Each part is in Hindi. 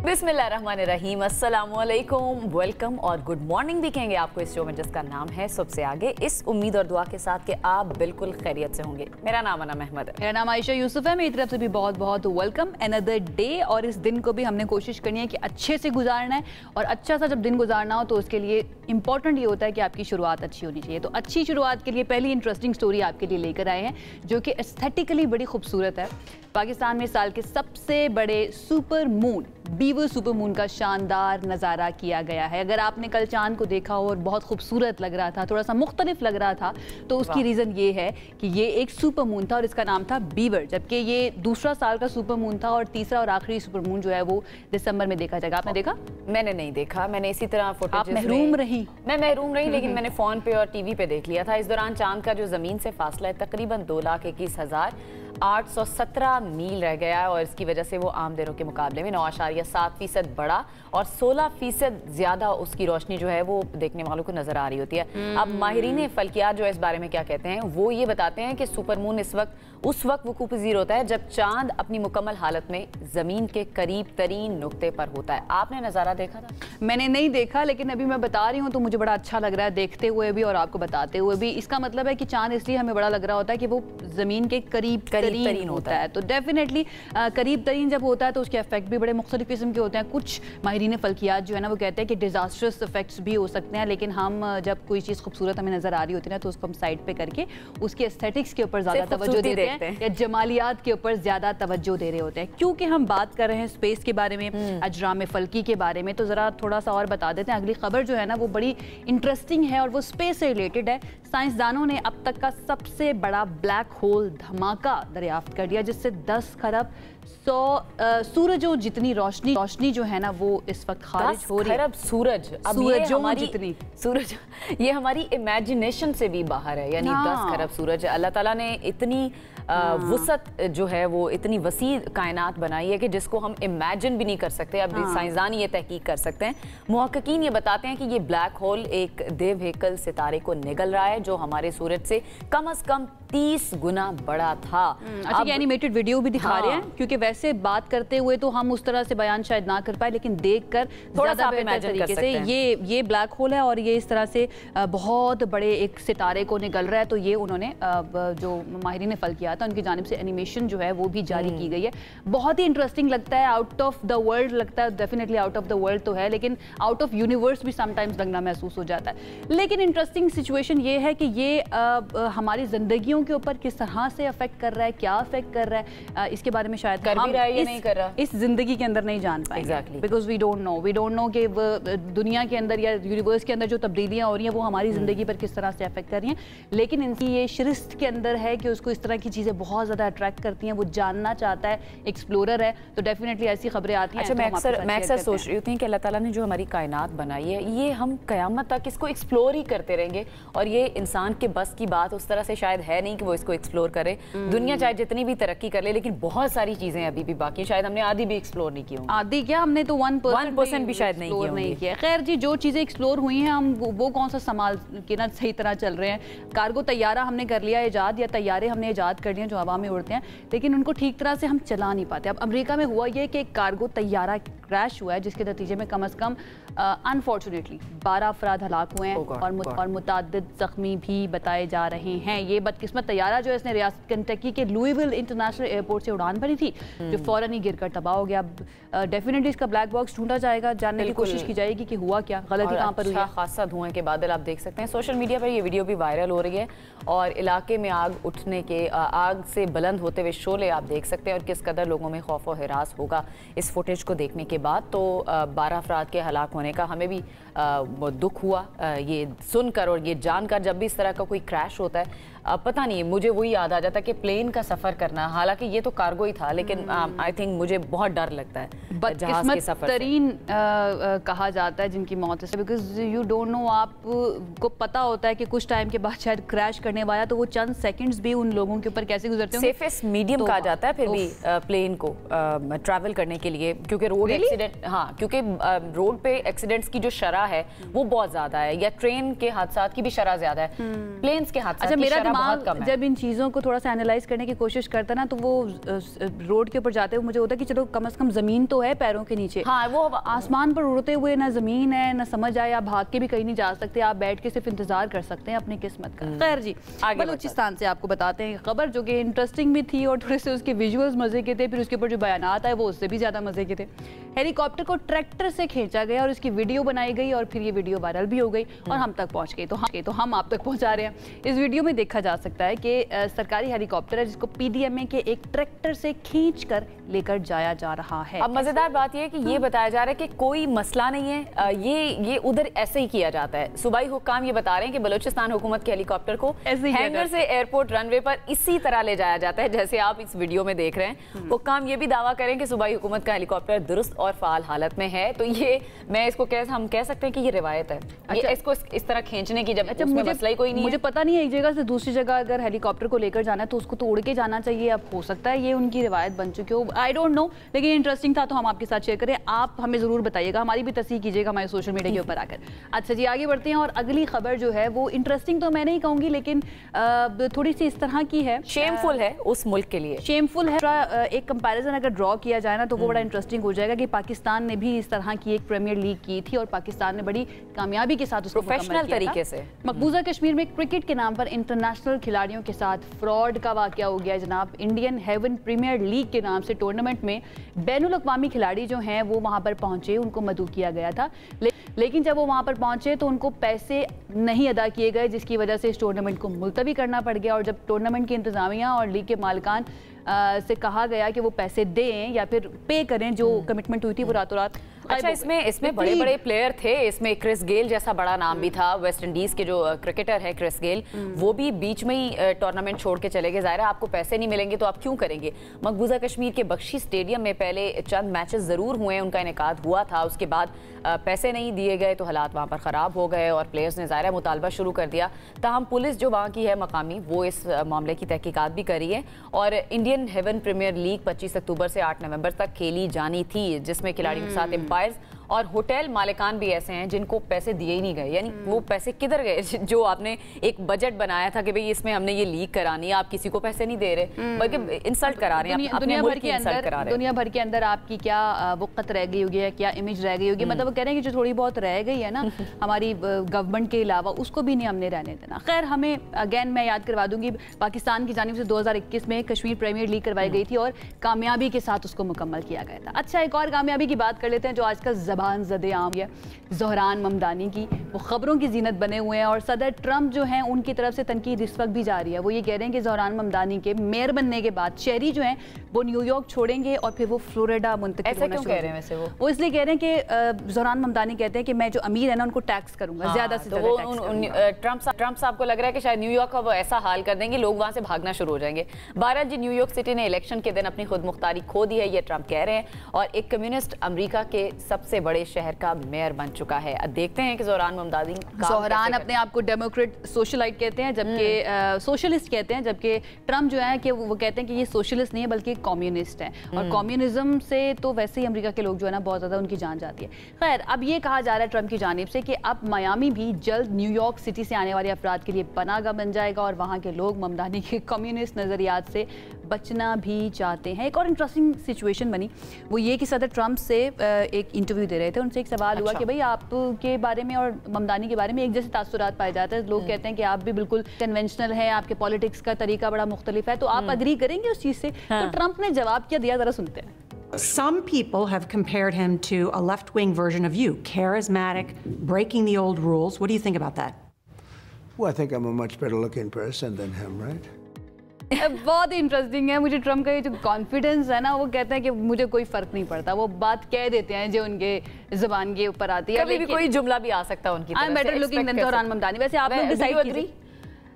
बिस्मिल्लाहिर्रहमानिर्रहीम, अस्सलामुअलैकुम, वेलकम और गुड मॉर्निंग भी कहेंगे आपको इस शो में जिसका नाम है सबसे आगे, इस उम्मीद और दुआ के साथ कि आप बिल्कुल खैरियत से होंगे। मेरा नाम अनम अहमद है। मेरा नाम आयशा यूसुफ है। मेरी तरफ से भी बहुत बहुत वेलकम। अनदर डे, और इस दिन को भी हमने कोशिश करनी है कि अच्छे से गुजारना है, और अच्छा सा जब दिन गुजारना हो तो उसके लिए इंपॉर्टेंट ये होता है कि आपकी शुरुआत अच्छी होनी चाहिए। तो अच्छी शुरुआत के लिए पहली इंटरेस्टिंग स्टोरी आपके लिए लेकर आए हैं जो कि एस्थेटिकली बड़ी खूबसूरत है। पाकिस्तान में साल के सबसे बड़े super moon, beaver super moon का शानदार नज़ारा किया गया है। अगर आपने कल चांद को देखा हो और बहुत खूबसूरत लग रहा था, थोड़ा सा मुख्तलिफ लग रहा था, तो उसकी रीज़न ये है कि ये एक सुपर मून था और इसका नाम था बीवर, जबकि ये दूसरा साल का सुपर मून था और तीसरा और आखिरी सुपर मून जो है वो दिसंबर में देखा जाएगा। आपने देखा? मैंने नहीं देखा। मैने इसी तरह फुटेज, आप महरूम रही। मैं महरूम रही, लेकिन मैंने फ़ोन पे और टीवी पे देख लिया था। इस दौरान चांद का जो ज़मीन से फासला है तकरीबन 2,21,817 मील रह गया है, और इसकी वजह से वो आम दिनों के मुकाबले में 9.7% बड़ा और 16% ज़्यादा उसकी रोशनी जो है वो देखने वालों को नज़र आ रही होती है। अब माहिरीन फल्कियात जो है इस बारे में क्या कहते हैं, वो ये बताते हैं कि सुपर मून उस वक्त वकूफ़ पज़ीर होता है जब चांद अपनी मुकम्मल हालत में ज़मीन के करीब तरीन नुक्ते पर होता है। आपने नज़ारा देखा था? मैंने नहीं देखा, लेकिन अभी मैं बता रही हूँ तो मुझे बड़ा अच्छा लग रहा है देखते हुए भी और आपको बताते हुए भी। इसका मतलब है कि चांद इसलिए हमें बड़ा लग रहा होता है कि वो ज़मीन के करीब तरीन होता है। तो डेफिनेटली करीब तरीन जब होता है तो उसके इफेक्ट भी बड़े मुख्तलिफ किस्म के होते हैं। कुछ माहिरीन फल्कियात जो है ना वो कहते हैं कि डिजास्टर्स इफेक्ट्स भी हो सकते हैं, लेकिन हम जब कोई चीज़ खूबसूरत हमें नजर आ रही होती है ना तो उसको हम साइड पे करके उसके एस्थेटिक्स के ऊपर ज़्यादा तवज्जो देते हैं या जमालियात के ऊपर ज़्यादा तवज्जो दे रहे होते हैं। क्योंकि हम बात कर रहे हैं स्पेस के बारे में, अजराम फल्की के बारे में, तो ज़रा थोड़ा सा और बता देते हैं। अगली खबर जो है ना वो बड़ी इंटरेस्टिंग है और वो स्पेस से रिलेटेड है। साइंसदानों ने अब तक का सबसे बड़ा ब्लैक होल धमाका दरियाफ्त कर दिया, जिससे 10 खरब 100 सूरजों जितनी रोशनी जो है ना वो इस वक्त खारिज हो रही है। 10 खरब सूरज, ये हमारी इमेजिनेशन से भी बाहर है। यानी 10 खरब सूरज, अल्लाह ताला ने इतनी वसत जो है वो इतनी वसी कायनात बनाई है कि जिसको हम इमेजिन भी नहीं कर सकते। अब साइंसदान ये तहकीक कर सकते हैं। मुहक्किकीन ये बताते हैं कि ये ब्लैक होल एक देव हेकल सितारे को निगल रहा है जो हमारे सूरज से कम से कम 30 गुना बड़ा था। अच्छा, ये एनिमेटेड वीडियो भी दिखा रहे हैं, क्योंकि वैसे बात करते हुए तो हम उस तरह से बयान शायद ना कर पाए, लेकिन देखकर थोड़ा सा बेहतर तरीके से ये ब्लैक होल है और ये इस तरह से बहुत बड़े एक सितारे को निगल रहा है। तो ये उन्होंने जो माहिरीन फल्कियात था उनकी जानिब से एनिमेशन जो है वो भी जारी की गई है। बहुत ही इंटरेस्टिंग लगता है, आउट ऑफ द वर्ल्ड लगता है। Definitely out of the world तो है, लेकिन आउट ऑफ यूनिवर्स भी समटाइम्स लगना महसूस हो जाता है। लेकिन इंटरेस्टिंग सिचुएशन ये है कि ये हमारी जिंदगियों के ऊपर किस तरह से अफेक्ट कर रहा है, क्या अफेक्ट कर रहा है, इसके बारे में शायद कर भी रहा है या नहीं कर रहा, इस जिंदगी के अंदर नहीं जान पाएंगे, बिकॉज वी डोंट नो कि दुनिया के अंदर या यूनिवर्स के अंदर जो तब्दीलियां हो रही हैं वो हमारी जिंदगी पर किस तरह से अफेक्ट कर रही हैं। लेकिन इनकी ये शिरस्त के अंदर है कि उसको इस तरह की चीजें बहुत ज्यादा अट्रैक्ट करती हैं, वो जानना चाहता है, एक्सप्लोरर है। तो डेफिनेटली ऐसी खबरें आती हैं। अच्छा, मैं अक्सर सोच रही होती हूँ कि अल्लाह ताला ने जो हमारी कायनात बनाई है ये हम कयामत तक इसको एक्सप्लोर ही करते रहेंगे, और ये इंसान के बस की बात उस तरह से शायद है नहीं कि वो इसको एक्सप्लोर करे। दुनिया चाहे जितनी भी तरक्की कर ले, लेकिन बहुत सारी चीजें अभी भी बाकी, शायद हमने आधी भी एक्सप्लोर नहीं की। आधी क्या, हमने तो 1% भी शायद नहीं किया। खैर जी, जो चीजें एक्सप्लोर हुई हैं हम वो कौन सा संभाल के ना सही तरह चल रहे हैं। कार्गो तैयारा हमने कर लिया इजाद, या तैयारे हमने इजाद कर लिए जो हवा में उड़ते हैं, लेकिन उनको ठीक तरह से हम चला नहीं पाते। अब अमेरिका में हुआ ये कि एक कार्गो तैयारा क्रैश हुआ है, जिसके नतीजे में कम से कम अनफॉर्चुनेटली 12 अफराद हलाक हुए हैं और मुतअद्दिद जख्मी भी बताए जा रहे हैं। ये बदकिस्मत तैयारा जो है इसने रियासत कंटकी के लुइविल इंटरनेशनल एयरपोर्ट से उड़ान भरी थी, जो फौरन ही गिरकर तबाह हो गया। डेफिनेटली इसका ब्लैक बॉक्स ढूंढा जाएगा, जानने की कोशिश की जाएगी कि हुआ क्या, गलती कहाँ पर हुई है। खासा धुएं के बादल आप देख सकते हैं। सोशल मीडिया पर ये वीडियो भी वायरल हो रही है और इलाके में आग से बुलंद होते हुए शोले आप देख सकते हैं, और किस कदर लोगों में खौफ और हिरास होगा इस फुटेज को देखने के बाद। तो 12 अफराद के हलाक होने का हमें भी दुख हुआ ये सुनकर और ये जानकर। जब भी इस तरह का कोई क्रैश होता है, पता नहीं, मुझे वही याद आ जाता है कि प्लेन का सफ़र करना, हालांकि ये तो कार्गो ही था, लेकिन आई थिंक मुझे बहुत डर लगता है जहाज के सफर तरीन कहा जाता है जिनकी मौत है, बिकॉज यू डोंट नो, आपको पता होता है कि कुछ टाइम के बाद शायद क्रैश करने वाला, तो वो चंद सेकंड्स भी उन लोगों के ऊपर कैसे गुजरते हैं। सेफेस्ट मीडियम कहा जाता है फिर भी प्लेन को ट्रैवल करने के लिए, क्योंकि रोड एक्सीडेंट, क्योंकि रोड पे एक्सीडेंट्स की जो शरह है वो बहुत ज्यादा है, या ट्रेन के हादसात की भी शरह ज्यादा है, प्लेन्स के हादसात की शरह दिमाग जब इन चीज़ों को थोड़ा सा एनालाइज करने की कोशिश करता है ना, तो वो रोड के ऊपर जाते हुए मुझे होता है कि चलो कम से कम ज़मीन तो है पैरों के नीचे। हाँ, वो आसमान पर उड़ते हुए ना ज़मीन है ना समझ आए, आप भाग के भी कहीं नहीं जा सकते, आप बैठ के सिर्फ इंतजार कर सकते हैं अपनी किस्मत का। खैर जी, बलूचिस्तान से आपको बताते हैं खबर जो कि इंटरेस्टिंग भी थी और थोड़े से उसके विजुअल्स मजे के थे, फिर उसके ऊपर जो बयानात आए वो उससे भी ज़्यादा मजे के थे। हेलीकॉप्टर को ट्रैक्टर से खींचा गया और उसकी वीडियो बनाई गई और फिर ये वीडियो वायरल भी हो गई और हम तक पहुंच गई, तो हम आप तक पहुंचा रहे हैं। इस वीडियो में देखा जा सकता है कि सरकारी हेलीकॉप्टर है जिसको पीडीएमए के एक ट्रैक्टर से खींचकर लेकर जाया जा रहा है। अब मजेदार बात यह है कि ये बताया जा रहा है कि कोई मसला नहीं है, ये उधर ऐसे ही किया जाता है। सूबाई हुक्काम ये बता रहे हैं कि बलूचिस्तान हुकूमत के हेलीकॉप्टर को हैंगर से एयरपोर्ट रनवे पर इसी तरह ले जाया जाता है जैसे आप इस वीडियो में देख रहे हैं। हुक्काम ये भी दावा करें कि सूबाई हुकूमत का हेलीकॉप्टर दुरुस्त और फाल हालत में है, तो ये हम कह सकते हैं कि ये रिवायत है। अच्छा, इसको इस तरह खींचने की जब उसमें मसला ही कोई नहीं है। मुझे पता नहीं है, एक जगह से दूसरी जगह अगर हेलीकॉप्टर को लेकर जाना है तो उसको तो उड़ के जाना चाहिए। अब हो सकता है ये उनकी रिवायत बन चुकी हो, आई डोंट नो, लेकिन इंटरेस्टिंग था तो हम आपके साथ शेयर करें। आप हमें जरूर बताइएगा, हमारी भी तस्दीक कीजिएगा हमारे सोशल मीडिया के ऊपर आकर। अच्छा जी, आगे बढ़ते हैं और अगली खबर जो है वो इंटरेस्टिंग तो मैं नहीं कहूँगी, लेकिन थोड़ी सी इस तरह की है, शेमफुल है उस मुल्क के लिए, शेमफुल है। एक कंपैरिजन अगर ड्रॉ किया जाए ना तो वो बड़ा इंटरेस्टिंग हो जाएगा कि पाकिस्तान ने भी इस तरह की एक प्रीमियर लीग की थी और पाकिस्तान ने बड़ी कामयाबी के साथ उसको प्रोफेशनल तरीके से। मकबूजा कश्मीर में क्रिकेट के नाम पर इंटरनेशनल खिलाड़ियों के साथ फ्रॉड का वाकया हो गया जनाब। इंडियन हेवन प्रीमियर लीग के नाम से टूर्नामेंट में बैनुल अक़वामी खिलाड़ी जो हैं वो वहां पर पहुंचे, उनको मदऊ किया गया था, लेकिन जब वो वहां पर पहुंचे तो उनको पैसे नहीं अदा किए गए, जिसकी वजह से इस टूर्नामेंट को मुलतवी करना पड़ गया। और जब टूर्नामेंट की इंतजामिया और लीग के मालिकान से कहा गया कि वो पैसे दें या फिर पे करें जो कमिटमेंट हुई थी वो रातों रात। अच्छा, इसमें बड़े बड़े प्लेयर थे, इसमें क्रिस गेल जैसा बड़ा नाम भी था, वेस्ट इंडीज के जो क्रिकेटर है क्रिस गेल, वो भी बीच में ही टूर्नामेंट छोड़ के चले गए। ज़ाहिर है आपको पैसे नहीं मिलेंगे तो आप क्यों करेंगे। मकबूजा कश्मीर के बख्शी स्टेडियम में पहले चंद मैचेस ज़रूर हुए, उनका इनेकाद हुआ था, उसके बाद पैसे नहीं दिए गए तो हालात वहाँ पर ख़राब हो गए और प्लेयर्स ने ज़ाहिर मुतालबा शुरू कर दिया। ताहम पुलिस जो वहाँ की है मकामी, वो इस मामले की तहकीकात भी कर रही है और इंडियन हेवन प्रीमियर लीग 25 अक्टूबर से 8 नवंबर तक खेली जानी थी, जिसमें खिलाड़ियों के साथ एम्पायर्स और होटल मालिकान भी ऐसे हैं जिनको पैसे दिए ही नहीं गए। यानी वो पैसे किधर गए जो आपने एक बजट बनाया था कि भाई इसमें हमने ये लीग करानी है, आप किसी को पैसे नहीं दे रहे बल्कि इंसल्ट करा रहे हैं, दुनिया भर के अंदर आपकी क्या वक़्त रह गई होगी या क्या इमेज रह गई होगी। मतलब वो कह रहे हैं कि जो थोड़ी बहुत रह गई है ना हमारी गवर्नमेंट के अलावा, उसको भी नहीं हमने रहने देना। खैर, हमें अगेन मैं याद करवा दूंगी, पाकिस्तान की जानिब से 2021 में कश्मीर प्रीमियर लीग करवाई गई थी और कामयाबी के साथ उसको मुकम्मल किया गया था। अच्छा, एक और कामयाबी की बात कर लेते हैं जो आजकल ज़बान ज़दे आम है, ज़ोहरान ममदानी की। वो खबरों की जीनत बने हुए हैं और सदर ट्रंप जो हैं उनकी तरफ से तनकीद इस वक्त भी जा रही है। वो ये कह रहे हैं कि ज़ोहरान ममदानी के मेयर बनने के बाद शहरी जो हैं वो न्यूयॉर्क छोड़ेंगे और फिर वो फ्लोरिडा मुंतकिल होना शुरू कह रहे हैं। वैसे वो इसलिए कह रहे हैं कि ज़ोहरान ममदानी कहते हैं कि मैं जो अमीर है ना उनको टैक्स करूंगा, ज्यादा से ज्यादा। ट्रंप साहब को लग रहा है कि शायद न्यूयॉर्क का वो ऐसा हाल कर देंगे लोग वहां से भागना शुरू हो जाएंगे। 12 जी, न्यूयॉर्क सिटी ने इलेक्शन के दिन अपनी खुद मुख्तारी खो दी है, ये ट्रंप कह रहे हैं, और एक कम्युनिस्ट अमेरिका के सबसे बड़े शहर का मेयर बन चुका है। अब देखते हैं कि ज़ोहरान ममदानी, ज़ोहरान अपने आप को डेमोक्रेट सोशलाइट कहते हैं, जबकि सोशलिस्ट कहते हैं, जबकि ट्रंप जो है कि वो कहते हैं कि ये सोशलिस्ट नहीं है बल्कि कम्युनिस्ट है। और कम्युनिज्म से तो वैसे ही अमेरिका के लोग जो है ना बहुत ज़्यादा उनकी जान जाती है। खैर, अब ये कहा जा रहा है ट्रंप की जानिब से कि अब मियामी भी जल्द न्यूयॉर्क सिटी से आने वाले अफराद के लिए पनाहगाह बन जाएगा और वहाँ के लोग ममदानी के कम्युनिस्ट नज़रियात से बचना भी चाहते हैं। एक और इंटरेस्टिंग सिचुएशन बनी वो ये कि सदर ट्रंप से एक इंटरव्यू दे रहे थे, उनसे एक सवाल हुआ कि भाई आपके बारे में और ममदानी के बारे में एक जैसे तासुरात पाए जाते हैं, लोग कहते हैं कि आप भी बिल्कुल कन्वेंशनल हैं, आपके पॉलिटिक्स का तरीका बड़ा मुख्तलिफ है, तो आप अग्री करेंगे उस चीज़ से? तो ट्रंप ने जवाब क्या दिया, ज़रा सुनते हैं। Some people have compared him to a left-wing version of you, charismatic, breaking the old rules. What do you think about that? Well, I think I'm a much better looking person than him, right? बहुत इंटरेस्टिंग है। मुझे ट्रम्प का ये जो कॉन्फिडेंस है ना, वो कहते हैं कि मुझे कोई फर्क नहीं पड़ता, वो बात कह देते हैं जो उनके जुबान के ऊपर आती है। कभी भी कोई जुमला भी आ सकता है उनकी तरफ से। I am better looking than Zohran Mamdani. वैसे आप लोग डिसाइड कीजिए।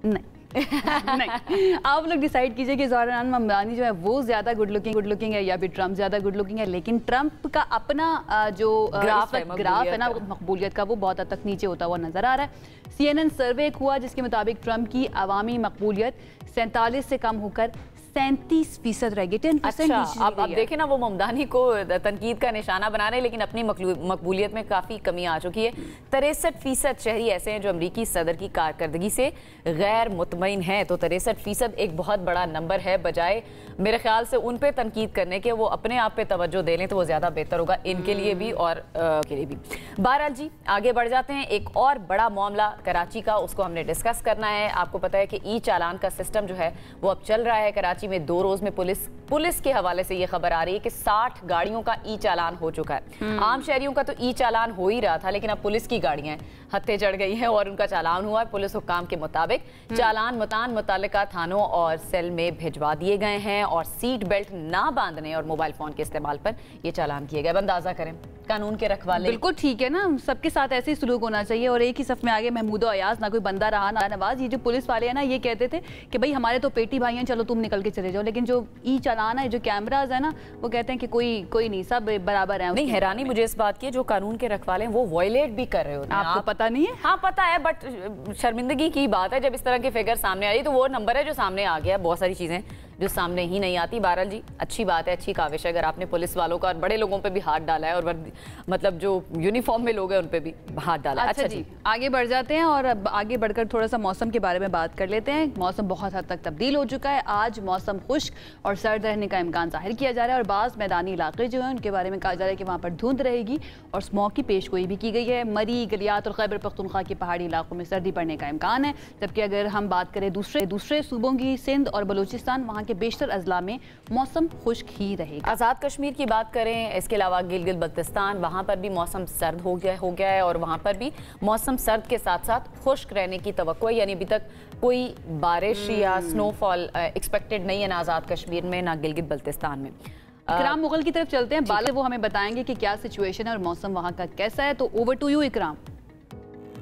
नहीं नहीं, आप लोग डिसाइड कीजिए कि ज़ोहरान ममदानी जो है वो ज्यादा गुड लुकिंग है या फिर ट्रम्प ज्यादा गुड लुकिंग है। लेकिन ट्रम्प का अपना जो ग्राफ है ना मकबूलियत का, वो बहुत हद तक नीचे होता हुआ नजर आ रहा है। CNN सर्वे हुआ जिसके मुताबिक ट्रम्प की अवामी मकबूलियत 47 से कम होकर 37% रह गई, 10% अच्छा, अब देखें ना, वो ममदानी को तनकीद का निशाना बना रहे हैं, लेकिन अपनी मकबूलियत में काफ़ी कमी आ चुकी है। 63% शहरी ऐसे हैं जो अमरीकी सदर की कारकर्दगी से गैर मुतमईन हैं। तो 63% एक बहुत बड़ा नंबर है। बजाय मेरे ख्याल से उन पे तनकीद करने के वो अपने आप पे तवज्जो दे लें तो वो ज़्यादा बेहतर होगा, इनके लिए भी और के लिए भी। बहरहाल जी, आगे बढ़ जाते हैं। एक और बड़ा मामला कराची का, उसको हमने डिस्कस करना है। आपको पता है कि ई चालान का सिस्टम जो है वो अब चल रहा है कराची में। 2 रोज में पुलिस के हवाले से ये खबर आ रही है कि 60 गाड़ियों का ई चालान हो चुका है। आम शहरियों का तो ई चालान हो ही रहा था, लेकिन अब पुलिस की गाड़ियां हत्थे चढ़ गई हैं और उनका चालान हुआ है। पुलिस हुक्काम के मुताबिक चालान मुतान मुतालिका थानों और सेल में भिजवा दिए गए हैं और सीट बेल्ट ना बांधने और मोबाइल फोन के इस्तेमाल पर ये चालान किए गए। अंदाजा करें, कानून के रखवाले। बिल्कुल ठीक है ना, सबके साथ ऐसे ही सलूक होना चाहिए। और एक ही सफ में आगे महमूद अयाज, ना कोई बंदा रहा ना नवाज। ये जो पुलिस वाले हैं ना, ये कहते थे कि भाई हमारे तो पेटी भाई हैं, चलो तुम निकल के चले जाओ। लेकिन जो ई चालान है, जो कैमराज है ना, वो कहते हैं कि कोई नहीं, सब बराबर है। नहीं, हैरानी मुझे इस बात की है, जो कानून के रखवाले हैं वो वॉयलेट भी कर रहे होते हैं। आपको पता नहीं है? हाँ पता है, बट शर्मिंदगी की बात है जब इस तरह के फिगर सामने आ रही, तो वो नंबर है जो सामने आ गया। बहुत सारी चीजें जो सामने ही नहीं आती। बहरहाल जी, अच्छी बात है, अच्छी काविश है। अगर आपने पुलिस वालों का और बड़े लोगों पे भी हाथ डाला है और मतलब जो यूनिफॉर्म में लोग हैं उन पे भी हाथ डाला। अच्छा जी, आगे बढ़ जाते हैं और अब आगे बढ़कर थोड़ा सा मौसम के बारे में बात कर लेते हैं। मौसम बहुत हद तक तब्दील हो चुका है। आज मौसम खुश्क और सर्द रहने का इम्कान जाहिर किया जा रहा है और बाज़ मैदानी इलाके जो हैं उनके बारे में कहा जा रहा है कि वहाँ पर धुंध रहेगी और स्मॉग की पेशगोई भी की गई है। मरी, गलियात और खैबर पख्तूनख्वा के पहाड़ी इलाकों में सर्दी पड़ने का इम्कान है। जबकि अगर हम बात करें दूसरे सूबों की, सिंध और बलूचिस्तान, वहाँ के बेशतर अजला में मौसम खुश्क ही रहेगा। आज़ाद कश्मीर की बात करें, इसके अलावा गिलगित बल्तिस्तान, वहाँ पर भी मौसम सर्द हो गया है और वहाँ पर भी मौसम सर्द के साथ साथ खुश्क रहने की तवक्को है। यानी अभी तक कोई बारिश या स्नोफॉल एक्सपेक्टेड नहीं है, ना आज़ाद कश्मीर में ना गिलगित बल्तिस्तान में। इकराम मुगल की तरफ चलते हैं। बाला वो हमें बताएंगे कि क्या सिचुएशन है और मौसम वहाँ का कैसा है। तो ओवर टू यू इकराम।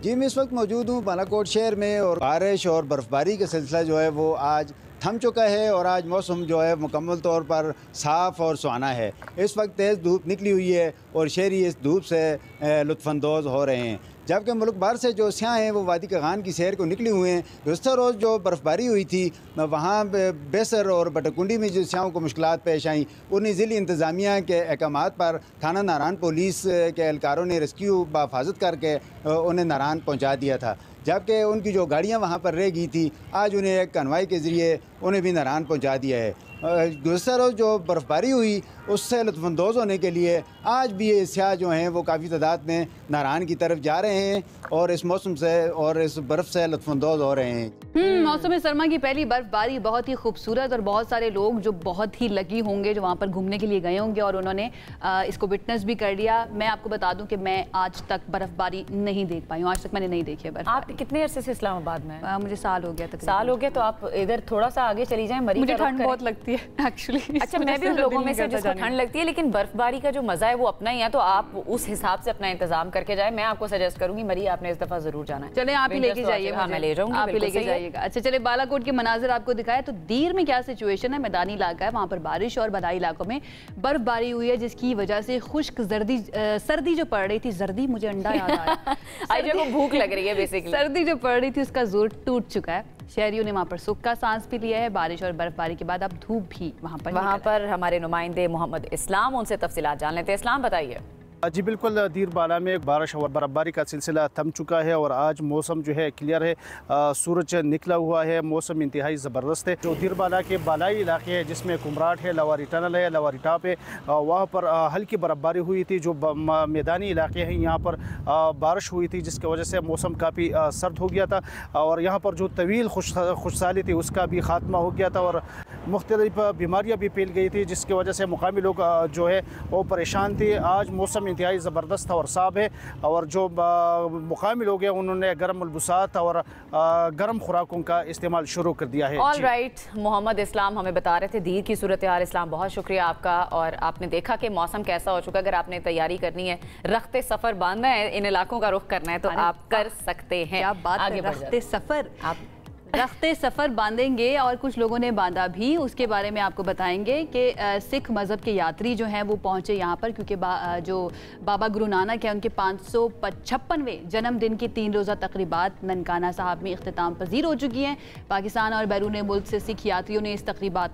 जी, मैं इस वक्त मौजूद हूँ बालाकोट शहर में और बारिश और बर्फ़बारी का सिलसिला जो है वो आज थम चुका है और आज मौसम जो है मुकम्मल तौर पर साफ़ और सुहाना है। इस वक्त तेज़ धूप निकली हुई है और शहरी इस धूप से लुत्फ़अंदोज़ हो रहे हैं। जबकि मुल्क भर से जो स्याह हैं वो वादी कागान की सैर को निकले हुए हैं। गुज़श्ता रोज़ जो बर्फ़बारी हुई थी वहाँ बेसर और बटकुंडी में जो स्याहों को मुश्किलात पेश आईं, उन्हीं ज़िली इंतज़ामिया के अहकामात पर थाना नारान पुलिस के एहलकारों ने रेस्क्यू बहिफाजत करके उन्हें नारान पहुँचा दिया था। जबकि उनकी जो गाड़ियाँ वहाँ पर रह गई थी, आज उन्हें एक कन्वाई के ज़रिए उन्हें भी नारान पहुँचा दिया है। गुज़श्ता रोज़ जो बर्फ़बारी हुई उससे लुत्फ़अंदोज़ होने के लिए आज भी ये स्याह जो हैं वो काफ़ी तादाद में नारान की तरफ जा रहे हैं और इस मौसम से और इस बर्फ़ से लुत्फ़अंदोज़ हो रहे हैं। मौसम सरमा की पहली बर्फबारी बहुत ही खूबसूरत और बहुत सारे लोग जो बहुत ही लगी होंगे जो वहाँ पर घूमने के लिए गए होंगे और उन्होंने इसको विटनेस भी कर लिया। मैं आपको बता दूं कि मैं आज तक बर्फबारी नहीं देख पाई हूँ, आज तक मैंने नहीं देखी है। आप कितने अरसे से इस्लामाबाद में? मुझे साल हो गया तक। साल हो गया, तो आप इधर थोड़ा सा आगे चली जाएं। मुझे ठंड बहुत लगती है एक्चुअली। अच्छा, मैं भी उन लोगों में से जिसको ठंड लगती है, लेकिन बर्फबारी का जो मजा है वो अपना ही है, तो आप उस हिसाब से अपना इंतजाम करके जाए। मैं आपको सजेस्ट करूंगी, मरी आपने इस दफा जरूर जाना है। चले आप ही लेके जाइए। हाँ, मैं ले जाऊंगी, आप ही लेके जाइएगा। अच्छा चले, बालाकोट के मनाजिर आपको दिखाए तो दीर में क्या सिचुएशन है। मैदानी इलाका है, वहाँ पर बारिश और बदाई इलाकों में बर्फबारी हुई है जिसकी वजह से खुश्क सर्दी जो पड़ रही थी, सर्दी मुझे अंडा याद आया को भूख लग रही है बेसिकली। सर्दी जो पड़ रही थी उसका जोर टूट चुका है। शहरियों ने वहाँ पर सुख का सांस भी लिया है। बारिश और बर्फबारी के बाद अब धूप भी वहाँ पर हमारे नुमाइंदे मोहम्मद इस्लाम, उनसे तफसीलात जान लेते हैं। इस्लाम बताइए। जी बिल्कुल, दीर बाला में बारिश और बर्फबारी का सिलसिला थम चुका है और आज मौसम जो है क्लियर है, सूरज निकला हुआ है, मौसम इंतहाई ज़बरदस्त है। जो दीर बाला के बालाई इलाके हैं जिसमें कुमराट है, लवारी टनल है, लवारी टाप है, वहाँ पर हल्की बर्फबारी हुई थी। जो मैदानी इलाके हैं यहाँ पर बारिश हुई थी जिसकी वजह से मौसम काफ़ी सर्द हो गया था और यहाँ पर जो तवील खुशहाली थी उसका भी ख़ात्मा हो गया था और मुख्तलिफ बीमारियाँ भी फैल गई थी जिसकी वजह से मुकामी लोग जो है वो परेशान थे। आज मौसम इंतहाई ज़बरदस्त और साफ है और जो मुकामी लोग हैं उन्होंने गर्म मलबूसात और गर्म खुराकों का इस्तेमाल शुरू कर दिया है। ऑल राइट, मोहम्मद इस्लाम हमें बता रहे थे दीर की सूरत हाल। इस्लाम, बहुत शुक्रिया आपका। और आपने देखा कि मौसम कैसा हो चुका। अगर आपने तैयारी करनी है, रखते सफ़र बांधना है, इन इलाकों का रुख करना है तो आप कर सकते हैं। आगे रखते सफ़र, आप रखते सफ़र बांधेंगे और कुछ लोगों ने बांधा भी, उसके बारे में आपको बताएंगे कि सिख मज़हब के यात्री जो हैं वो पहुंचे यहाँ पर क्योंकि जो बाबा गुरु नानक है उनके 556वें जन्मदिन की 3 रोज़ा तकरीबात ननकाना साहब में इख्तिताम पजीर हो चुकी हैं। पाकिस्तान और बैरून मुल्क से सिख यात्रियों ने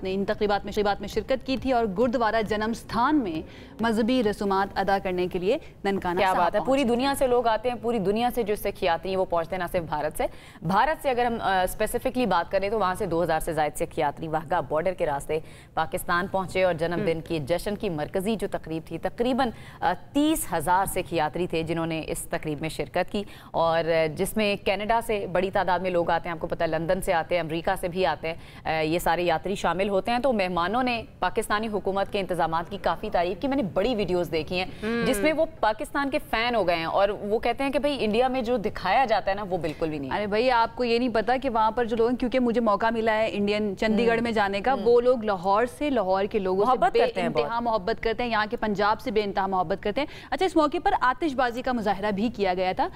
इन तकरीबात में शिरकत की थी और गुरुद्वारा जन्म स्थान में मजहबी रसूमात अदा करने के लिए ननकाना क्या बात है, पूरी दुनिया से लोग आते हैं, पूरी दुनिया से जो सिख यात्री हैं वो पहुंचते हैं, ना सिर्फ भारत से अगर हम स्पेसिफिकली बात करें तो वहाँ से 2000 से ज़ायद सिख यात्री वाघा बॉर्डर के रास्ते पाकिस्तान पहुँचे और जन्मदिन की जश्न की मरकज़ी जो तकरीब थी, तकरीबन 30,000 सिख यात्री थे जिन्होंने इस तकरीब में शिरकत की और जिसमें कनाडा से बड़ी तादाद में लोग आते हैं। आपको पता है लंदन से आते हैं, अमरीका से भी आते हैं, ये सारे यात्री शामिल होते हैं। तो मेहमानों ने पाकिस्तानी हुकूमत के इंतजाम की काफ़ी तारीफ की। मैंने बड़ी वीडियोज़ देखी हैं जिसमें वो पाकिस्तान के फ़ैन हो गए हैं और वो कहते हैं कि भाई इंडिया में जो दिखाया जाता है ना वो बिल्कुल भी नहीं। अरे भाई आपको ये नहीं पता कि वहाँ पर जो लोग, क्योंकि मुझे मौका मिला है इंडियन चंडीगढ़ में जाने का, वो लोग लाहौर के लोगों से बेइंतहा मोहब्बत करते हैं, यहाँ के पंजाब से बेइंतहा मोहब्बत करते हैं। अच्छा, इस मौके पर आतिशबाजी का मुजाहरा भी किया गया था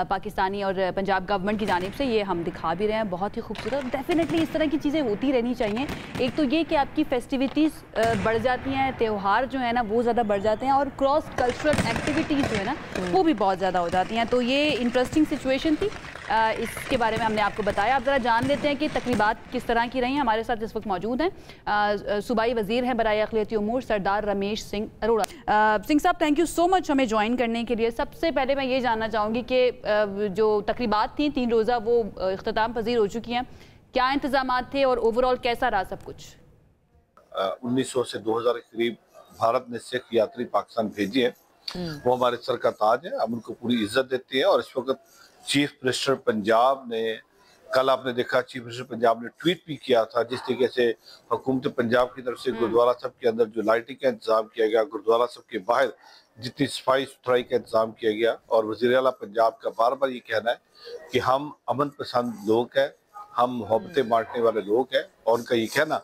पाकिस्तानी और पंजाब गवर्नमेंट की जानिब से, ये हम दिखा भी रहे हैं, बहुत ही खूबसूरत। डेफिनेटली इस तरह की चीज़ें होती रहनी चाहिए। एक तो ये कि आपकी फेस्टिविटीज़ बढ़ जाती हैं, त्यौहार जो है ना वो ज़्यादा बढ़ जाते हैं और क्रॉस कल्चरल एक्टिविटीज़ जो है ना वो भी बहुत ज़्यादा हो जाती हैं। तो ये इंटरेस्टिंग सिचुएशन थी, इसके बारे में हमने आपको बताया। आप ज़रा जान लेते हैं कि तकरीबात किस तरह की रही हैं। हमारे साथ इस वक्त मौजूद हैं सूबाई वज़ीर हैं बराए अक़लियती उमूर सरदार रमेश सिंह अरोड़ा। सिंह साहब, थैंक यू सो मच हमें ज्वाइन करने के लिए। सबसे पहले मैं ये जानना चाहूँगी कि जो तकरीबात थी 3 रोज़ा वो इख्तिताम पजीर हो चुकी हैं, क्या इंतजाम थे और ओवरऑल कैसा रहा सब कुछ? 1900 से 2000 के करीब भारत ने सिख यात्री पाकिस्तान भेजे हैं, वो हमारे सर का ताज है, हम उनको पूरी इज्जत देते हैं। और इस वक्त चीफ मिनिस्टर पंजाब ने, कल आपने देखा चीफ मिनिस्टर पंजाब ने ट्वीट भी किया था, जिस तरीके से हुकूमत पंजाब की तरफ से गुरुद्वारा साहब के अंदर जो लाइटिंग का इंतजाम किया गया, गुरुद्वारा साहब के बाहर जितनी सफाई सुथराई का इंतजाम किया गया। और वज़ीर आला पंजाब का बार बार ये कहना है कि हम अमन पसंद लोग हैं, हम मोहब्बतें बांटने वाले लोग हैं, और उनका ये कहना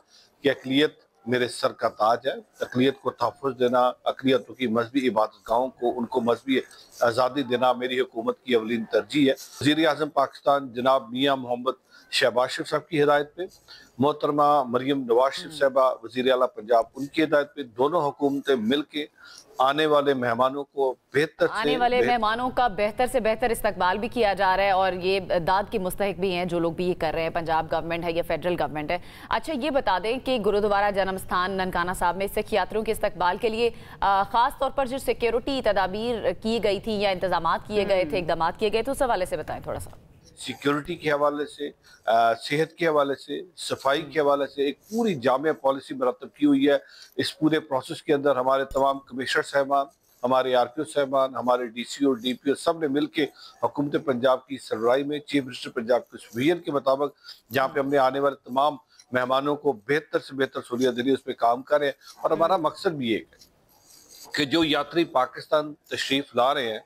कि अक़लियत मेरे सर का ताज है, अक़लियत को तहफ़्फ़ुज़ देना, अक़लियतों की मजहबी इबादतगाहों को उनको मजहबी आज़ादी देना मेरी हुकूमत की अवलीन तरजीह है। वज़ीर आज़म पाकिस्तान जनाब मियाँ मोहम्मद शहबाज शरीफ साहब की हिदायत पे, मोहतरमा मरियम नवाज शरीफ साहबा वज़ीर आला पंजाब उनकी हिदायत पे, दोनों हुकूमतें मिल के आने वाले मेहमानों को मेहमानों का बेहतर से बेहतर इस्तकबाल भी किया जा रहा है और ये दाद की मुस्तहिक भी हैं जो लोग भी ये कर रहे हैं, पंजाब गवर्नमेंट है या फेडरल गवर्नमेंट है। अच्छा, ये बता दें कि गुरुद्वारा जन्म स्थान ननकाना साहब में सिख यात्रियों के इस्तकबाल के लिए खास तौर पर जो सिक्योरिटी तदाबीर की गई थी या इंतजाम किए गए थे, इकदाम किए गए थे, उस हवाले से बताएं थोड़ा सा। सिक्योरिटी के हवाले से, सेहत के हवाले से, सफाई के हवाले से एक पूरी जामिया पॉलिसी मरतब की हुई है। इस पूरे प्रोसेस के अंदर हमारे तमाम कमिश्नर साहबान, हमारे RPO साहबान, हमारे DCO DPO सब ने मिल के हुकूमत पंजाब की सरबराही में चीफ मिनिस्टर पंजाब के विजन के मुताबिक, जहाँ पे हमने आने वाले तमाम मेहमानों को बेहतर से बेहतर सहूलियत देनी, उस पर काम करें। और हमारा मकसद भी एक है कि जो यात्री पाकिस्तान तशरीफ ला रहे हैं,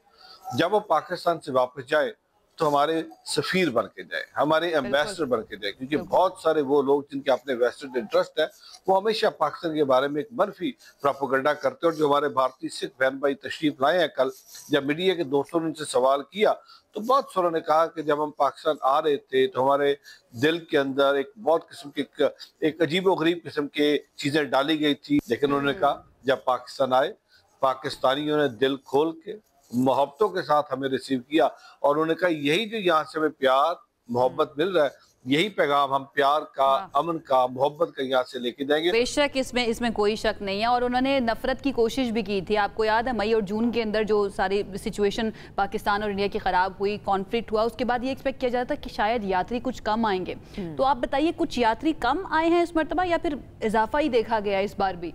जब वो पाकिस्तान से वापस जाए तो हमारे सफ़ीर बन के जाए, हमारे एम्बेसडर बन के जाए, क्योंकि बहुत सारे वो लोग जिनके अपने वेस्टेड इंटरेस्ट है वो हमेशा पाकिस्तान के बारे में एक मनफी प्रोपेगेंडा करते हैं। और जो हमारे भारतीय सिख बहन भाई तशरीफ लाए हैं, कल जब मीडिया के दोस्तों ने उनसे सवाल किया तो बहुत सारों ने कहा कि जब हम पाकिस्तान आ रहे थे तो हमारे दिल के अंदर एक बहुत किस्म की एक अजीब व गरीब किस्म के चीज़ें डाली गई थी। लेकिन उन्होंने कहा जब पाकिस्तान आए, पाकिस्तानियों ने दिल खोल के मोहब्बतों के साथ हमें रिसीव किया, और उन्होंने कहा यही जो यहाँ से हमें प्यार मोहब्बत मिल रहा है, यही पैगाम हम प्यार का, अमन का, मोहब्बत का यहाँ से लेके जाएंगे। बेशक इसमें कोई शक नहीं है। और उन्होंने नफरत की कोशिश भी की थी। आपको याद है मई और जून के अंदर जो सारी सिचुएशन पाकिस्तान और इंडिया की खराब हुई, कॉन्फ्लिक्ट हुआ, उसके बाद ये एक्सपेक्ट किया जाता कि शायद यात्री कुछ कम आएंगे। तो आप बताइए, कुछ यात्री कम आए हैं इस मरतबा या फिर इजाफा ही देखा गया इस बार भी?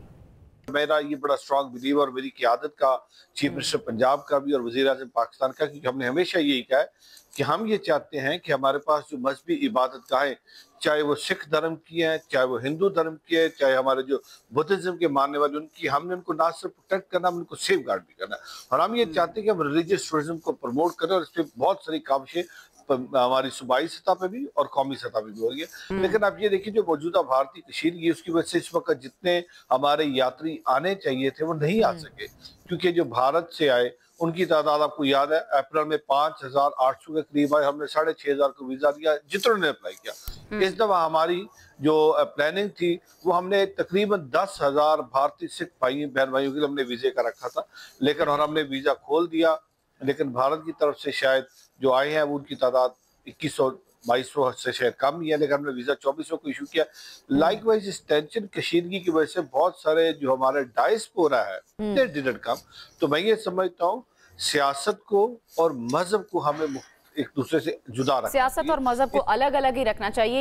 मेरा ये बड़ा स्ट्रॉन्ग बिलीव और मेरी क़यादत का, चीफ मिनिस्टर पंजाब का भी और वज़ीर आज़म पाकिस्तान का, क्योंकि हमने हमेशा यही कहा है कि हम ये चाहते हैं कि हमारे पास जो मजहबी इबादत गाहें, चाहे वो सिख धर्म की हैं, चाहे वो हिंदू धर्म की है, चाहे हमारे जो बुद्धिज़्म के मानने वाले उनकी, हमने उनको ना सिर्फ प्रोटेक्ट करना, हम उनको सेफ गार्ड भी करना है। और हम ये चाहते हैं कि हम रिलीजियस टूरिज्म को प्रमोट करें, और इस पर बहुत सारी काविशें हमारी सूबाई सतह पे भी और कौमी सतह पे भी हो रही है। लेकिन आप ये देखिए जो मौजूदा भारतीय कशीर की, उसकी वजह से इस वक्त जितने हमारे यात्री आने चाहिए थे वो नहीं आ सके, क्योंकि जो भारत से आए उनकी तादाद आपको याद है अप्रैल में 5,800 के करीब आए, हमने 6,500 को वीजा दिया जितनों ने अप्लाई किया। इस दफा हमारी जो प्लानिंग थी वो हमने तकरीबन 10,000 भारतीय सिख भाई बहन भाइयों के लिए हमने वीजे का रखा था, लेकिन और हमने वीजा खोल दिया। लेकिन भारत की तरफ से शायद जो आए हैं वो उनकी तादाद 2100-2200 से शायद कम ही है, लेकिन हमने वीजा 2400 को इशू किया। लाइकवाइज इस टेंशन कशीदगी की वजह से बहुत सारे जो हमारे डायस्पोरा है दे डिडंट कम। तो मैं ये समझता हूँ सियासत को और मजहब को हमें एक दूसरे से जुदा रखना, सियासत और मजहब को अलग अलग ही रखना चाहिए।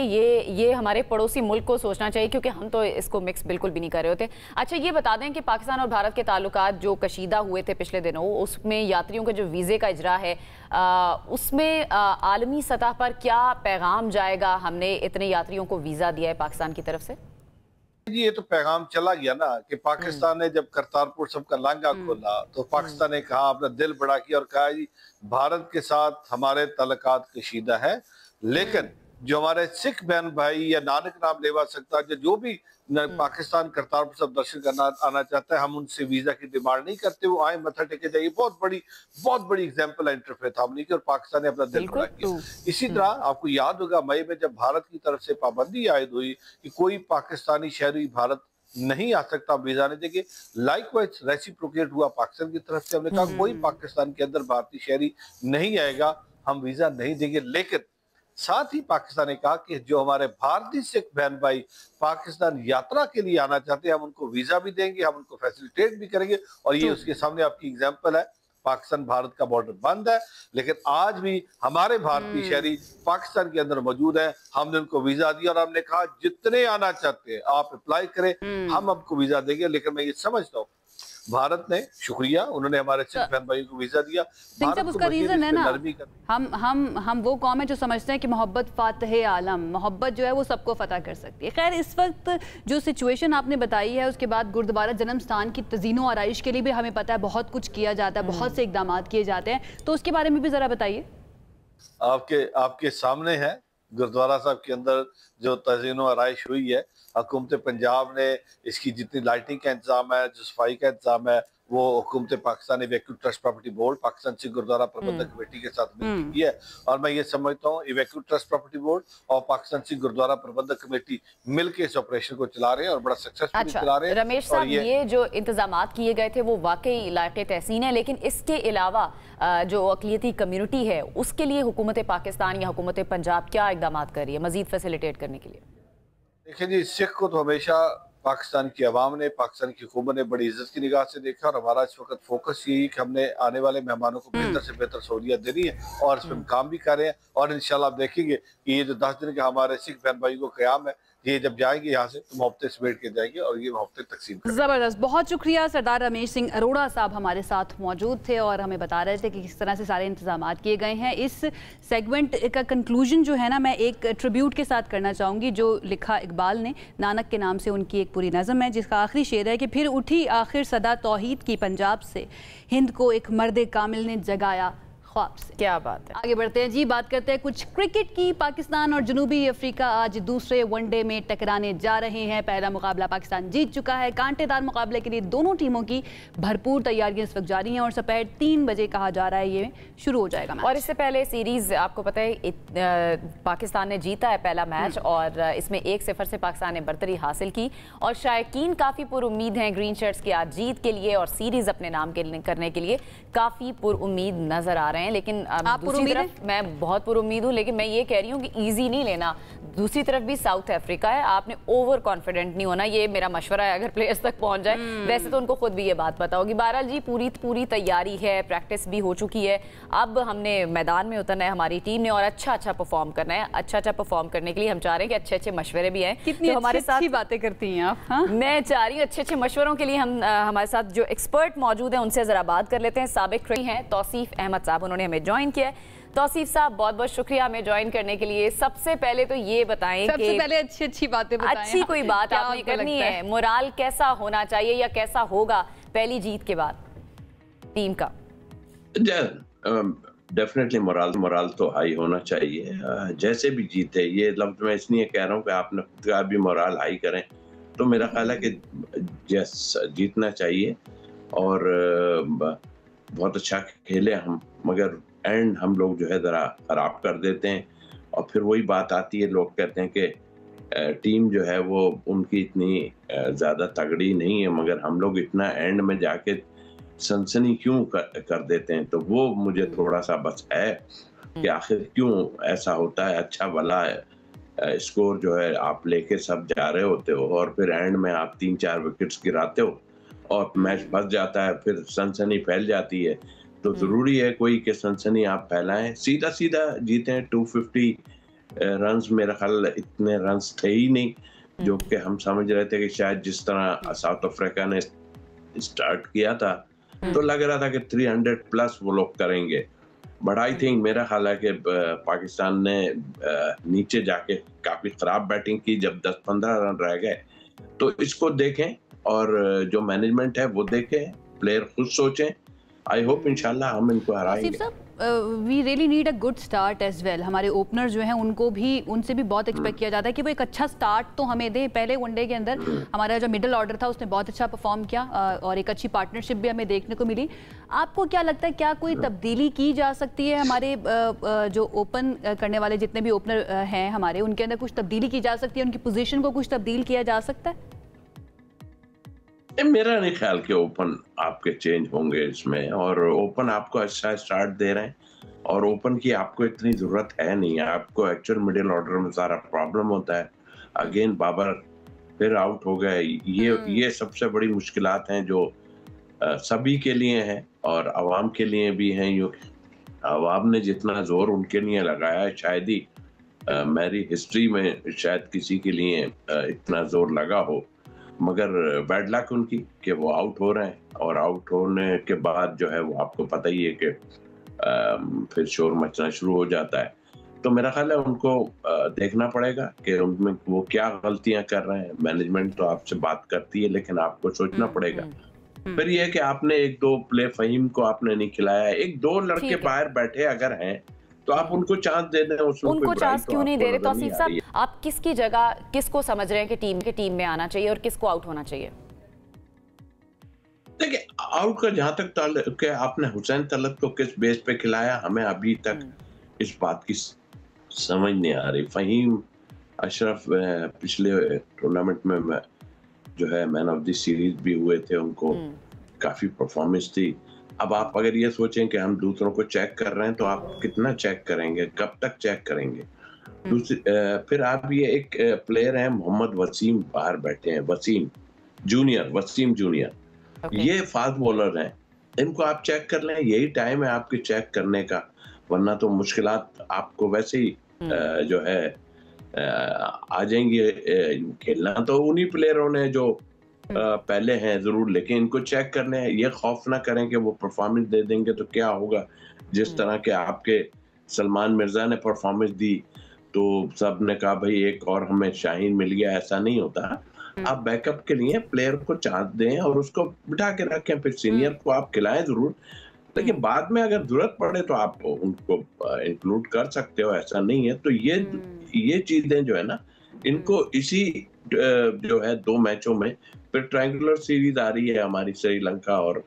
ये हमारे पड़ोसी मुल्क को सोचना चाहिए, क्योंकि हम तो इसको मिक्स बिल्कुल भी नहीं कर रहे होते। अच्छा, ये बता दें कि पाकिस्तान और भारत के ताल्लुकात जो कशीदा हुए थे पिछले दिनों, उसमें यात्रियों के जो वीज़े का इजरा है उसमें आलमी सतह पर क्या पैगाम जाएगा? हमने इतने यात्रियों को वीज़ा दिया है पाकिस्तान की तरफ से। जी, ये तो पैगाम चला गया ना कि पाकिस्तान ने जब करतारपुर सब का लांघा खोला तो पाकिस्तान ने कहा, अपना दिल बड़ा किया और कहा जी भारत के साथ हमारे तल्लुकात कशीदा है, लेकिन जो हमारे सिख बहन भाई या नानक नाम लेवा सकता है जो भी पाकिस्तान करतारपुर सब दर्शन करना आना चाहता है, हम उनसे वीजा की डिमांड नहीं करते, वो आए मत्था टेके जाइए। बहुत बड़ी एग्जाम्पल है इंटरफेथ हमने की और पाकिस्तान ने अपना दिल बड़ा किया। इसी तरह आपको याद होगा मई में जब भारत की तरफ से पाबंदी आयद हुई कि कोई पाकिस्तानी शहरी भारत नहीं आ सकता, वीजा नहीं देंगे, लाइकवाइज रेसिप्रोकेट हुआ पाकिस्तान की तरफ से। हमने कहा कोई पाकिस्तान के अंदर भारतीय शहरी नहीं आएगा, हम वीजा नहीं देंगे। लेकिन साथ ही पाकिस्तान ने कहा कि जो हमारे भारतीय सिख बहन भाई पाकिस्तान यात्रा के लिए आना चाहते हैं हम उनको वीजा भी देंगे, हम उनको फैसिलिटेट भी करेंगे। और ये उसके सामने आपकी एग्जांपल है, पाकिस्तान भारत का बॉर्डर बंद है, लेकिन आज भी हमारे भारतीय शहरी पाकिस्तान के अंदर मौजूद है। हमने उनको वीजा दिया और हमने कहा जितने आना चाहते हैं आप अप्लाई करें, हम आपको वीजा देंगे। लेकिन मैं ये समझता हूँ भारत ने, शुक्रिया, उन्होंने हमारे सिख बहन भाइयों को वीजा दिया। सिंह उसका रीजन है ना, हम वो कौम है जो समझते हैं कि मोहब्बत फातह आलम, मोहब्बत जो है वो सबको फतह कर सकती है। खैर, इस वक्त जो सिचुएशन आपने बताई है, उसके बाद गुरुद्वारा जन्म स्थान की तज़ीनो आराइश के लिए भी हमें पता है बहुत कुछ किया जाता है, बहुत से इकदाम किए जाते हैं, तो उसके बारे में भी जरा बताइए। आपके सामने है गुरुद्वारा साहब के अंदर जो तज़ीनो आराइश हुई है, हुकूमत पंजाब ने इसकी जितनी लाइटिंग का इंतजाम है, जो सफाई का इंतजाम है, वो हुकूमत Pakistan evacuee trust property board Pakistan Sikh gurdwara प्रबंधक कमेटी के साथ मिलकर की है। और मैं ये समझता हूँ इवैक्यू ट्रस्ट प्रॉपर्टी बोर्ड और पाकिस्तान सिख गुरुद्वारा प्रबंधक कमेटी मिलकर इस ऑपरेशन को चला रहे हैं और बड़ा सक्सेसफुल चला रहे हैं। रमेश साहब, ये जो इंतजाम किए गए थे वो वाकई लायक तहसीन है, लेकिन इसके अलावा जो अक़लियती कम्युनिटी है उसके लिए हुकूमत पाकिस्तान या हुकूमत पंजाब क्या इकदाम कर रही है मजीद फैसिलिटेट करने के लिए? देखिए जी, सिख को तो हमेशा पाकिस्तान की आवाम ने, पाकिस्तान की हुकूमत ने बड़ी इज्जत की निगाह से देखा और हमारा इस वक्त फोकस यही है कि हमने आने वाले मेहमानों को बेहतर से बेहतर सहूलियत देनी है और इस पर हम काम भी कर रहे हैं। और इंशाल्लाह आप देखेंगे कि ये जो 10 दिन का हमारे सिख बहन भाई को क़याम है, ये जब जाएंगे यहाँ से तो मुफ्त समेट के जाएंगे और ये मुफ्त तकसीम करेंगे। ज़बरदस्त, बहुत शुक्रिया। सरदार रमेश सिंह अरोड़ा साहब हमारे साथ मौजूद थे और हमें बता रहे थे कि किस तरह से सारे इंतजाम किए गए हैं। इस सेगमेंट का कंक्लूजन जो है ना, मैं एक ट्रिब्यूट के साथ करना चाहूँगी जो लिखा इकबाल ने, नानक के नाम से उनकी एक पूरी नज़म है जिसका आखिरी शेर है कि फिर उठी आखिर सदा तौहीद की पंजाब से, हिंद को एक मर्द कामिल ने जगाया ख्वाब से। क्या बात है। आगे बढ़ते हैं जी, बात करते हैं कुछ क्रिकेट की। पाकिस्तान और जनूबी अफ्रीका आज दूसरे वनडे में टकराने जा रहे हैं। पहला मुकाबला पाकिस्तान जीत चुका है। कांटेदार मुकाबले के लिए दोनों टीमों की भरपूर तैयारियां इस वक्त जारी हैं और दोपहर 3 बजे कहा जा रहा है ये शुरू हो जाएगा मैच। और इससे पहले सीरीज आपको पता है पाकिस्तान ने जीता है पहला मैच और इसमें 1-0 से पाकिस्तान ने बरतरी हासिल की और शायकीन काफ़ी पुरुम्मीद हैं ग्रीन शर्ट्स की आज जीत के लिए और सीरीज अपने नाम करने के लिए काफ़ी पुरुम्मीद नजर आ रहे हैं। लेकिन दूसरी तरफ मैं बहुत पुरुम्मीद हूँ, लेकिन मैं ये कह रही हूँ कि इजी नहीं लेना। दूसरी तरफ भी साउथ अफ्रीका है, आपने ओवर कॉन्फिडेंट नहीं होना, ये मेरा मशवरा है अगर प्लेयर्स तक पहुंच जाए। वैसे तो उनको खुद भी ये बात पता होगी। बहरहाल जी, पूरी तैयारी है, प्रैक्टिस भी हो चुकी है। अब हमने मैदान में उतरना है हमारी टीम ने और अच्छा परफॉर्म करना है। अच्छा परफॉर्म करने के लिए हम चाह रहे हैं कि अच्छे मशवरे भी हैं। कितनी तो हमारे साथ बातें करती हैं आप। हाँ? मैं चाह रही हूँ अच्छे मशवरों के लिए हम हमारे साथ जो एक्सपर्ट मौजूद हैं उनसे जरा बात कर लेते हैं। साबिक हैं तौसीफ अहमद साहब, उन्होंने हमें ज्वाइन किया है। तौसीफ साहब, बहुत बहुत शुक्रिया हमें ज्वाइन करने के लिए। सबसे पहले तो ये बताएं सबसे कि पहले अच्छी बातें बताएं। अच्छी कोई बात आपने करनी है, मोराल कैसा होना चाहिए या कैसा होगा पहली जीत के बाद टीम का? डेफिनेटली मोराल तो हाई होना चाहिए जैसे भी जीते। ये लफ्ज मैं इसलिए कह रहा हूँ कि आपने खुद का भी मोराल हाई करें तो मेरा ख्याल है कि जीतना चाहिए। और बहुत अच्छा खेले हम, मगर एंड हम लोग जो है ज़रा ख़राब कर देते हैं। और फिर वही बात आती है, लोग कहते हैं कि टीम जो है वो उनकी इतनी ज़्यादा तगड़ी नहीं है, मगर हम लोग इतना एंड में जाके सनसनी क्यों कर देते हैं। तो वो मुझे थोड़ा सा बस है कि आखिर क्यों ऐसा होता है। अच्छा भला स्कोर जो है आप लेके सब जा रहे होते हो और फिर एंड में आप 3-4 विकेट्स गिराते हो और मैच फंस जाता है, फिर सनसनी फैल जाती है। तो ज़रूरी है कोई कि सनसनी आप फैलाएं, सीधा सीधा जीतें। 250 रन्स, मेरा ख्याल इतने रन्स थे ही नहीं जो कि हम समझ रहे थे कि शायद जिस तरह साउथ अफ्रीका ने स्टार्ट किया था तो लग रहा था कि 300 प्लस वो लोग करेंगे। बट आई थिंक मेरा ख्याल है कि पाकिस्तान ने नीचे जाके काफी खराब बैटिंग की। जब 10-15 रन रह गए तो इसको देखें और जो मैनेजमेंट है वो देखें, प्लेयर खुद सोचें। आई होप इंशाल्लाह हम इनको हराएंगे। We really need a good start as well. हमारे ओपनर जो हैं उनको भी, उनसे भी बहुत एक्सपेक्ट किया जाता है कि वो एक अच्छा स्टार्ट तो हमें दें। पहले वनडे के अंदर हमारा जो मिडिल ऑर्डर था उसने बहुत अच्छा परफॉर्म किया और एक अच्छी पार्टनरशिप भी हमें देखने को मिली। आपको क्या लगता है, क्या कोई तब्दीली की जा सकती है? हमारे जो ओपन करने वाले जितने भी ओपनर हैं हमारे, उनके अंदर कुछ तब्दीली की जा सकती है? उनकी पोजीशन को कुछ तब्दील किया जा सकता है? मेरा नहीं ख्याल कि ओपन आपके चेंज होंगे इसमें, और ओपन आपको अच्छा स्टार्ट दे रहे हैं और ओपन की आपको इतनी जरूरत है नहीं। आपको एक्चुअल मिडिल ऑर्डर में सारा प्रॉब्लम होता है। अगेन बाबर फिर आउट हो गए। ये सबसे बड़ी मुश्किलात हैं जो सभी के लिए हैं और आवाम के लिए भी हैं। आवाम ने जितना जोर उनके लिए लगाया है शायद ही मेरी हिस्ट्री में शायद किसी के लिए इतना जोर लगा हो, मगर बैड लक उनकी कि वो आउट हो रहे हैं। और आउट होने के बाद जो है वो आपको पता ही है कि फिर शोर मचना शुरू हो जाता है। तो मेरा ख्याल है उनको देखना पड़ेगा कि उनमें वो क्या गलतियां कर रहे हैं। मैनेजमेंट तो आपसे बात करती है लेकिन आपको सोचना पड़ेगा। फिर ये है कि आपने 1-2 प्ले फ़हीम को आपने नहीं खिलाया। 1-2 लड़के बाहर बैठे अगर हैं तो आप उनको चांस दे दें। उनको चांस क्यों नहीं दे रहे? तौसीफ साहब, आप किसकी जगह किसको समझ रहे हैं कि टीम में आना चाहिए और किसको आउट होना चाहिए? देखिए, आउट का जहां तक ताल्लुक है, आपने हुसैन तलत को किस बेस पे खिलाया, हमें अभी तक इस बात की समझ नहीं आ रही। फ़हीम अशरफ पिछले टूर्नामेंट में जो है मैन ऑफ द सीरीज भी हुए थे, उनको काफी परफॉर्मेंस थी। अब आप अगर ये सोचें कि हम दूसरों को चेक कर रहे हैं तो आप कितना चेक करेंगे, कब तक चेक करेंगे? फिर आप ये एक प्लेयर है मोहम्मद वसीम बाहर बैठे हैं, वसीम जूनियर ये फास्ट बॉलर हैं, इनको आप चेक कर लें। यही टाइम है आपके चेक करने का, वरना तो मुश्किलात आपको वैसे ही जो है आ जाएंगी। खेलना तो उन्हीं प्लेयरों ने जो पहले हैं जरूर, लेकिन इनको चेक करने हैं। ये खौफ ना करें कि वो परफॉर्मेंस दे देंगे तो क्या होगा। जिस तरह के आपके सलमान मिर्जा ने परफॉर्मेंस दी तो सब ने कहा भाई एक और हमें शाहीन मिल गया। ऐसा नहीं होता। आप बैकअप के लिए प्लेयर को चांस दें और उसको बिठा के रखें। फिर सीनियर को आप खिलाएं जरूर, लेकिन बाद में अगर जरूरत पड़े तो आप उनको इंक्लूड कर सकते हो, ऐसा नहीं है। तो ये चीजें जो है ना, इनको इसी जो है 2 मैचों में फिर ट्रायंगुलर सीरीज आ रही है हमारी, श्रीलंका और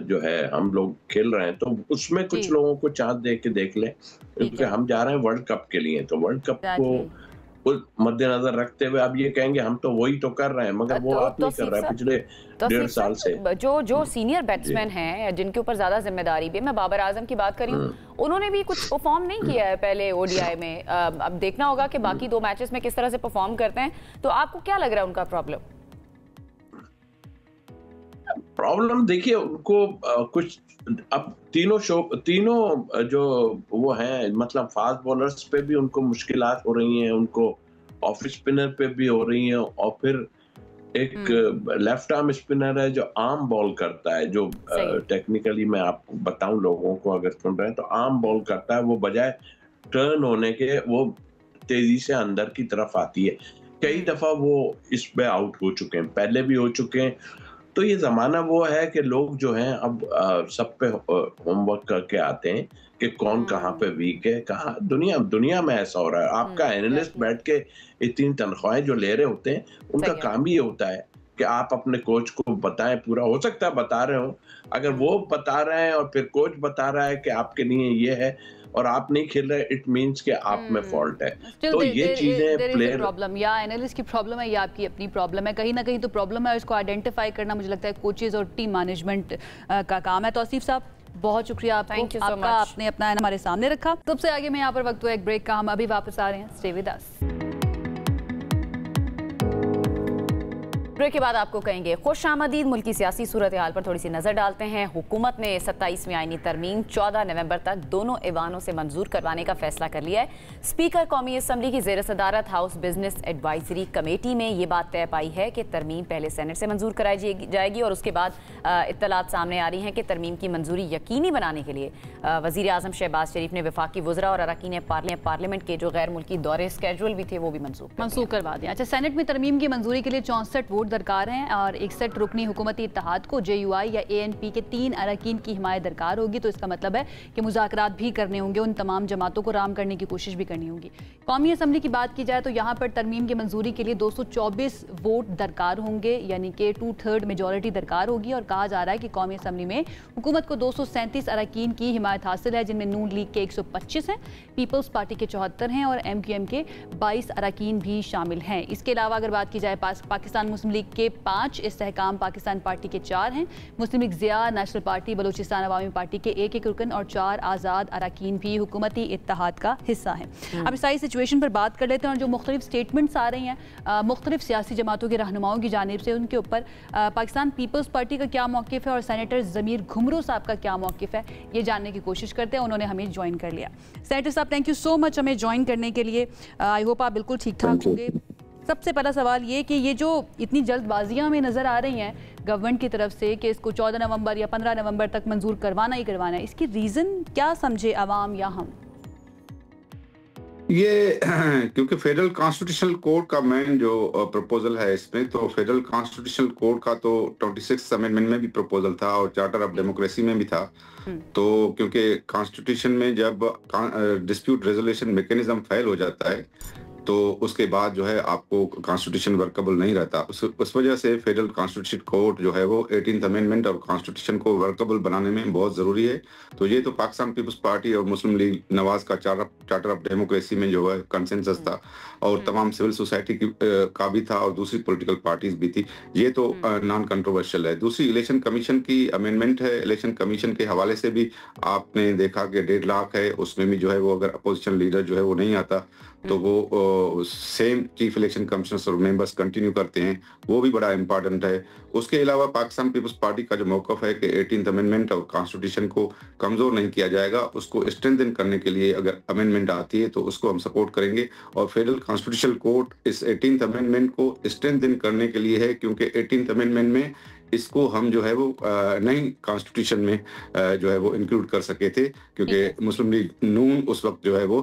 जो है हम लोग खेल रहे हैं, तो उसमें कुछ लोगों को चांस दे के देख लें, क्योंकि हम जा रहे हैं वर्ल्ड कप के लिए। तो वर्ल्ड कप को मद्देनजर रखते हुए आप ये कहेंगे हम तो वही तो कर रहे हैं, मगर वो आप नहीं कर रहे हैं पिछले 1.5 साल से। जो सीनियर बैट्समैन हैं जिनके ऊपर ज्यादा जिम्मेदारी भी है, मैं बाबर आजम की बात करी हूँ, उन्होंने भी कुछ परफॉर्म नहीं किया है पहले ओडीआई में। अब देखना होगा कि बाकी 2 मैचेस में किस तरह से परफॉर्म करते हैं। तो आपको क्या लग रहा है उनका प्रॉब्लम? देखिए, उनको कुछ अब तीनों जो वो हैं, मतलब फास्ट बॉलर्स पे भी उनको मुश्किलात हो रही हैं, उनको ऑफ स्पिनर पे भी हो रही हैं, और फिर एक लेफ्ट आर्म स्पिनर है जो आर्म बॉल करता है, जो टेक्निकली मैं आपको बताऊं लोगों को अगर सुन रहे हैं तो आर्म बॉल करता है। वो बजाय टर्न होने के वो तेजी से अंदर की तरफ आती है। कई दफा वो इस पे आउट हो चुके हैं, पहले भी हो चुके हैं। तो ये जमाना वो है कि लोग जो हैं अब सब पे होमवर्क करके आते हैं कि कौन कहाँ पे वीक है, कहाँ दुनिया में ऐसा हो रहा है। आपका एनालिस्ट बैठ के इतनी तनख्वाहें जो ले रहे होते हैं, उनका काम ही ये होता है कि आप अपने कोच को बताएं, पूरा हो सकता है बता रहे हो, अगर वो बता रहे हैं और फिर कोच बता रहा है कि आपके लिए ये है और आप नहीं खेल रहे, इट मींस कि आप में फॉल्ट है। तो ये चीजें प्लेयर प्रॉब्लम या एनालिस्ट की प्रॉब्लम है या आपकी अपनी प्रॉब्लम है, कहीं ना कहीं तो प्रॉब्लम है, इसको आइडेंटिफाई करना मुझे लगता है कोचेज और टीम मैनेजमेंट का काम है। तौसीफ साहब बहुत शुक्रिया आपको, आपका आपने अपना हमारे सामने रखा। सबसे आगे में यहाँ पर वक्त हुआ एक ब्रेक का, हम अभी वापस आ रहे हैं, स्टे विद अस। ब्रेक के बाद आपको कहेंगे खुश आमदीद, मुल्की सियासी सूरत हाल पर थोड़ी सी नजर डालते हैं। हुकूमत ने 27वीं आईनी तरमीम 14 नवंबर तक दोनों ऐवानों से मंजूर करवाने का फैसला कर लिया है। स्पीकर कौमी असम्बली की ज़ेर सदारत हाउस बिजनेस एडवाइजरी कमेटी में ये बात तय पाई है कि तरमीम पहले सेनेट से मंजूर कराई जाएगी और उसके बाद इत्तलात सामने आ रही हैं कि तरमीम की मंजूरी यकीनी बनाने के लिए वज़ीर आज़म शहबाज शरीफ ने वफाकी वज़रा और अरकान पार्लियामेंट के जो गैर मुल्की दौरे स्केड्यूल भी थे वो भी मंसूख करवा दिया। अच्छा, सेनेट में तरमीम की मंजूरी के लिए 64 वोट दरकार हैं और 61 रुकनी हुकूमती इत्तेहाद को JUI या ANP के 3 अरकान की हिमायत दरकार होगी। तो इसका मतलब है कि मुज़ाकरात भी करने होंगे, उन तमाम जमातों को राम करने की कोशिश भी करनी होगी। कौमी असम्बली की बात की जाए तो यहाँ पर तरमीम की मंजूरी के लिए 224 वोट दरकार होंगे, यानी कि 2/3 मेजॉरिटी दरकार होगी। और कहा जा रहा है कि कौमी असम्बली में हुकूमत को 237 अरकान की हिमायत हासिल है, जिनमें नून लीग के 125 हैं, पीपल्स पार्टी के 74 हैं और MQM के 22 अरकान भी शामिल हैं। इसके अलावा अगर बात की जाए पाकिस्तान मुस्लिम लीग के 5, इस्तेहकाम पाकिस्तान पार्टी के 4 हैं, मुस्लिम लीग ज़िया, नेशनल पार्टी, बलूचिस्तान अवामी पार्टी के 1-1 रुकन और 4 आज़ाद अरकान भी हुकूमती इत्तेहाद का हिस्सा हैं। अब सारी सिचुएशन पर बात कर लेते हैं और जो मुख्तलिफ स्टेटमेंट्स आ रही हैं मुख्तलिफ सियासी जमातों के रहनुमाओं की जानिब से, उनके ऊपर पाकिस्तान पीपल्स पार्टी का क्या मौक़िफ़ है और सेनेटर ज़मीर घुमरू साहब का क्या मौक़िफ़ है, ये जानने की कोशिश करते हैं। उन्होंने हमें ज्वाइन कर लिया। सेनेटर साहब, थैंक यू सो मच हमें ज्वाइन करने के लिए। आई होप आप बिल्कुल ठीक ठाक होंगे। सबसे पहला सवाल ये कि ये जो इतनी जल्दबाजियां हमें नज़र आ रही हैं गवर्नमेंट की तरफ से कि इसको 14 नवंबर या 15 नवंबर तक मंजूर करवाना ही करवाना है, इसकी रीज़न क्या समझे आवाम या हम? ये क्योंकि फेडरल कॉन्स्टिट्यूशनल कोड का मेन जो प्रपोजल है इसमें, तो फेडरल कॉन्स्टिट्यूशनल कोड का तो 26 अमेंडमेंट में भी प्रपोजल था और चार्टर ऑफ डेमोक्रेसी में भी था। तो क्योंकि कॉन्स्टिट्यूशन में जब डिस्प्यूट रेजोल्यूशन मैकेनिज्म फेल हो जाता है तो उसके बाद जो है आपको कॉन्स्टिट्यूशन वर्केबल नहीं रहता। उस वजह से फेडरल कॉन्स्टिट्यूशन कोड जो है वो 18th अमेंडमेंट और कॉन्स्टिट्यूशन को वर्केबल बनाने में बहुत ज़रूरी है। तो ये तो पाकिस्तान पीपल्स पार्टी और मुस्लिम लीग नवाज का चार्टर ऑफ डेमोक्रेसी में जो है कंसेंसस था और तमाम सिविल सोसाइटी का भी था और दूसरी पॉलिटिकल पार्टीज भी थी। ये तो नॉन कंट्रोवर्शियल है। दूसरी इलेक्शन कमीशन की अमेंडमेंट है। इलेक्शन कमीशन के हवाले से भी आपने देखा कि 1.5 लाख है, उसमें भी जो है वो अगर अपोजिशन लीडर जो है वो नहीं आता तो वो सेम चीफ इलेक्शन कमिश्नर्स और मेंबर्स कंटिन्यू करते हैं, वो भी बड़ा इंपॉर्टेंट है। उसके अलावा पाकिस्तान पीपल्स पार्टी का जो मौक़िफ़ है कि 18th अमेंडमेंट और कॉन्स्टिट्यूशन को कमज़ोर नहीं किया जाएगा, उसको स्ट्रेंथन करने के लिए अगर अमेंडमेंट आती है तो उसको हम सपोर्ट करेंगे। और फेडरल कॉन्स्टिट्यूशनल कोर्ट इस 18th अमेंडमेंट को स्ट्रेंथन करने के लिए है, क्योंकि 18th अमेंडमेंट में इसको हम जो है वो नई कॉन्स्टिट्यूशन में जो है वो इंक्लूड कर सके थे, क्योंकि मुस्लिम लीग नून उस वक्त जो है वो